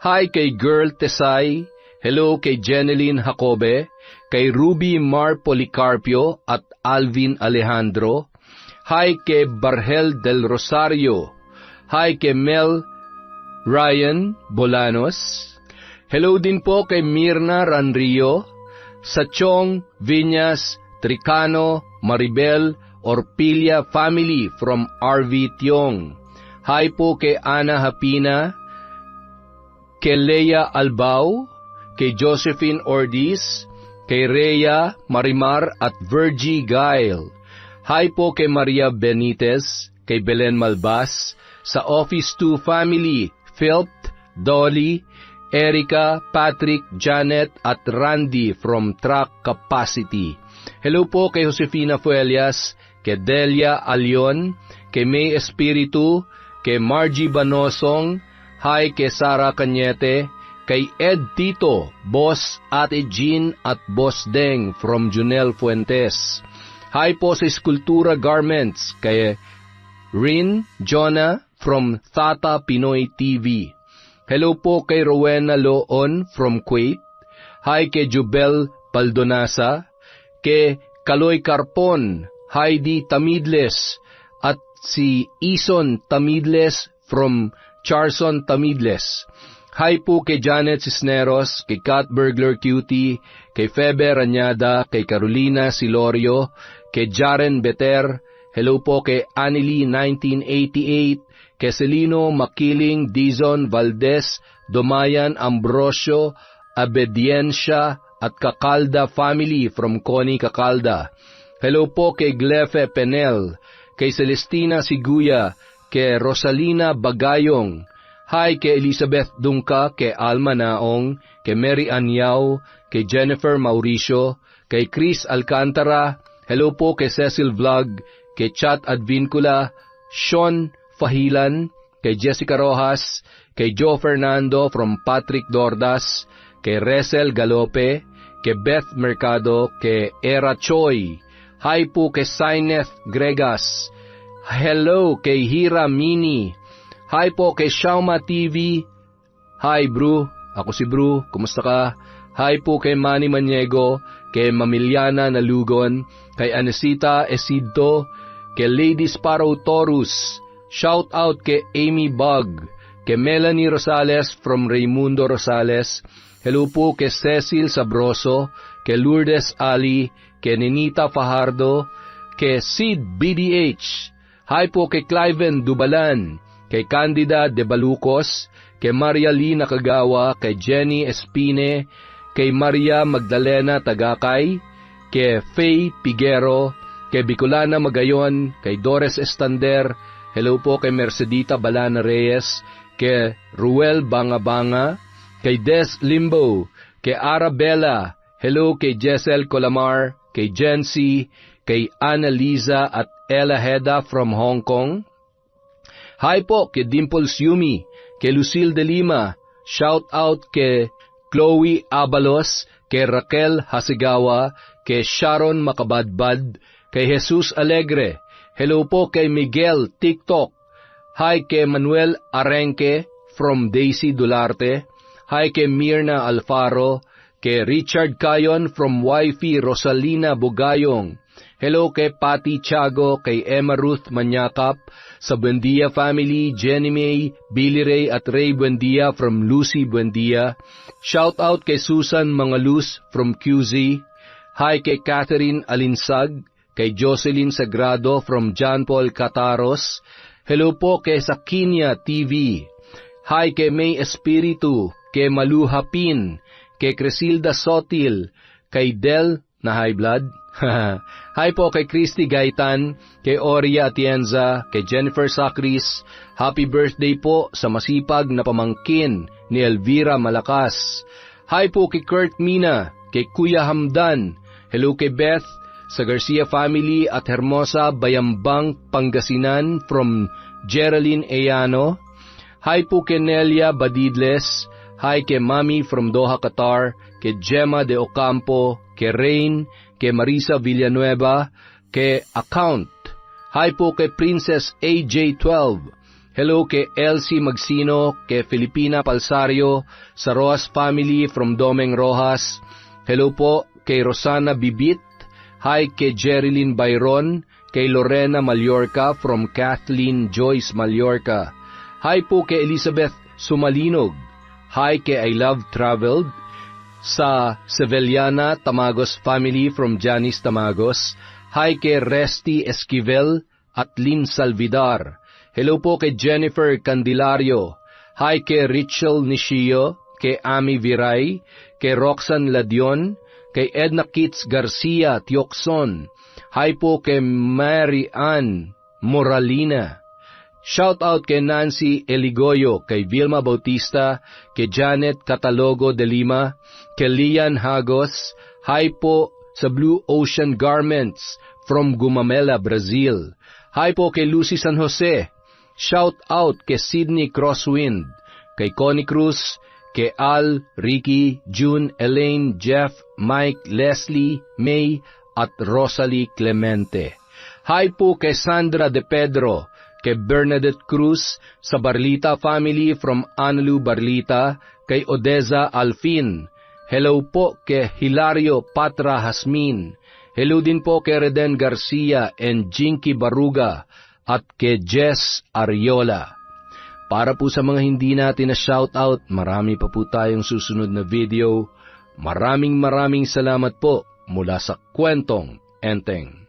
Hi kay Girl Tesay. Hello kay Jeneline Jacobe, kay Ruby Mar Policarpio at Alvin Alejandro. Hi kay Barhel del Rosario. Hi kay Mel Ryan Bolanos. Hello din po kay Mirna Ranrio, Sachong Viñas Tricano Maribel Orpilia family from RV Tiong. Hi po kay Ana Hapina, kay Leia Albao, kay Josephine Ordiz, kay Rhea Marimar at Virgie Gail. Hi po kay Maria Benitez, kay Belen Malbas, sa Office 2 family, Philp, Dolly, Erica, Patrick, Janet at Randy from Track Capacity. Hello po kay Josefina Fuelias, kay Delia Alion, kay May Espiritu, kay Margie Banosong. Hi kay Sara Cañete, kay Ed Tito, Boss Ate Jean at Boss Deng from Junel Fuentes. Hi po sa Eskultura Garments, kay Rin Jonah from Tata Pinoy TV. Hello po kay Rowena Loon from Kuwait. Hi kay Jubel Paldonasa, kay Kaloy Carpon, Heidi Tamidles, at si Ison Tamidles from Charson Tamidles. Hi po kay Janet Cisneros, kay Kat Burglar Cutie, kay Febe Ranyada, kay Carolina Silorio, kay Jaren Beter. Hello po kay Anily 1988, kay Celino Makiling, Dizon Valdez, Domayan Ambrosio, Abediencia at Kakalda family from Connie Kakalda. Hello po kay Glefe Penel, kay Celestina Siguya, kay Rosalina Bagayong. Hi kay Elizabeth Dungka, kay Alma Naong, kay Mary Anyao, kay Jennifer Mauricio, kay Chris Alcantara. Hello po kay Cecil Vlog, kay Chat Advincula, Sean Fahilan, kay Jessica Rojas, kay Joe Fernando from Patrick Dordas, kay Resel Galope, kay Beth Mercado, kay Era Choi. Hi po kay Sineth Gregas. Hello kay Hira Mini. Hi po kay Shauma TV. Hi Bru, ako si Bru, kumusta ka? Hi po kay Manny Maniego, kay Mamiliana Nalugon, kay Anesita Esidto, kay Lady Sparrow Taurus. Shout out kay Amy Bug, kay Melanie Rosales from Raimundo Rosales. Hello po kay Cecil Sabroso, kay Lourdes Ali, kay Ninita Fajardo, kay Sid BDH. Hi po kay Cliven Dubalan, kay Candida De Balucos, kay Maria Lee Nakagawa, kay Jenny Espine, kay Maria Magdalena Tagakay, kay Faye Piguero, kay Bicolana Magayon, kay Doris Estander. Hello po kay Mercedita Balana Reyes, kay Ruel Bangabanga, kay Des Limbo, kay Arabella. Hello kay Jessel Colamar, kay Jency, kay Annalisa at Ella Heda from Hong Kong. Hi po kay Dimples Yumi, kay Lucille de Lima. Shout out kay Chloe Abalos, kay Raquel Hasigawa, kay Sharon Makabadbad, kay Jesus Alegre. Hello po kay Miguel TikTok. Hi kay Manuel Arenque from Daisy Dularte. Hi kay Mirna Alfaro, kay Richard Cayon from Wifey Rosalina Bugayong. Hello kay Patty Tiago, kay Emma Ruth Manyakap, sa Buendia family, Jenny May, Billy Ray at Ray Buendia from Lucy Buendia. Shout out kay Susan Mangalus from QZ. Hi kay Catherine Alinsag, kay Jocelyn Sagrado from John Paul Cataros. Hello po kay Sakinia TV. Hi kay May Espiritu, kay Malu Hapin, kay Cresilda Sotil, kay Del na high blood. Hi po kay Christy Gaitan, kay Oria Atienza, kay Jennifer Sacris. Happy birthday po sa masipag na pamangkin ni Elvira Malakas. Hi po kay Kurt Mina, kay Kuya Hamdan. Hello kay Beth sa Garcia family at Hermosa, Bayambang, Pangasinan from Geraldine Eyano. Hi po kay Nelia Badidles. Hi kay Mami from Doha, Qatar, kay Gemma de Ocampo, kay Rain, kay Marisa Villanueva, kay Account. Hi po kay Princess AJ12. Hello kay Elsie Magsino, kay Filipina Palsario, sa Rojas family from Domeng Rojas. Hello po kay Rosana Bibit. Hi kay Jerilyn Byron, kay Lorena Mallorca from Kathleen Joyce Mallorca. Hi po kay Elizabeth Sumalinog. Hi kay I Love Traveled, sa Seveliana Tamagos family from Janice Tamagos. Hi kay Resty Esquivel at Lynn Salvidar. Hello po kay Jennifer Candelario. Hi kay Richel Nishio, kay Ami Viray, kay Roxanne Ladion, kay Edna Kitts Garcia Tiokson. Hi po kay Mary Ann Moralina. Shout out kay Nancy Eligoyo, kay Vilma Bautista, kay Janet Catalogo de Lima, kay Lian Hagos. Hi po sa Blue Ocean Garments from Gumamela, Brazil. Hi po kay Lucy San Jose. Shout out kay Sydney Crosswind, kay Connie Cruz, kay Al, Ricky, June, Elaine, Jeff, Mike, Leslie, May, at Rosalie Clemente. Hi po kay Sandra De Pedro, kay Bernadette Cruz, sa Barlita family from Anlu Barlita, kay Odeza Alfin. Hello po kay Hilario Patra Hasmin. Hello din po kay Reden Garcia and Jinky Baruga at kay Jess Ariola. Para po sa mga hindi natin na shoutout, marami pa po tayong susunod na video. Maraming salamat po mula sa Kwentong Enteng.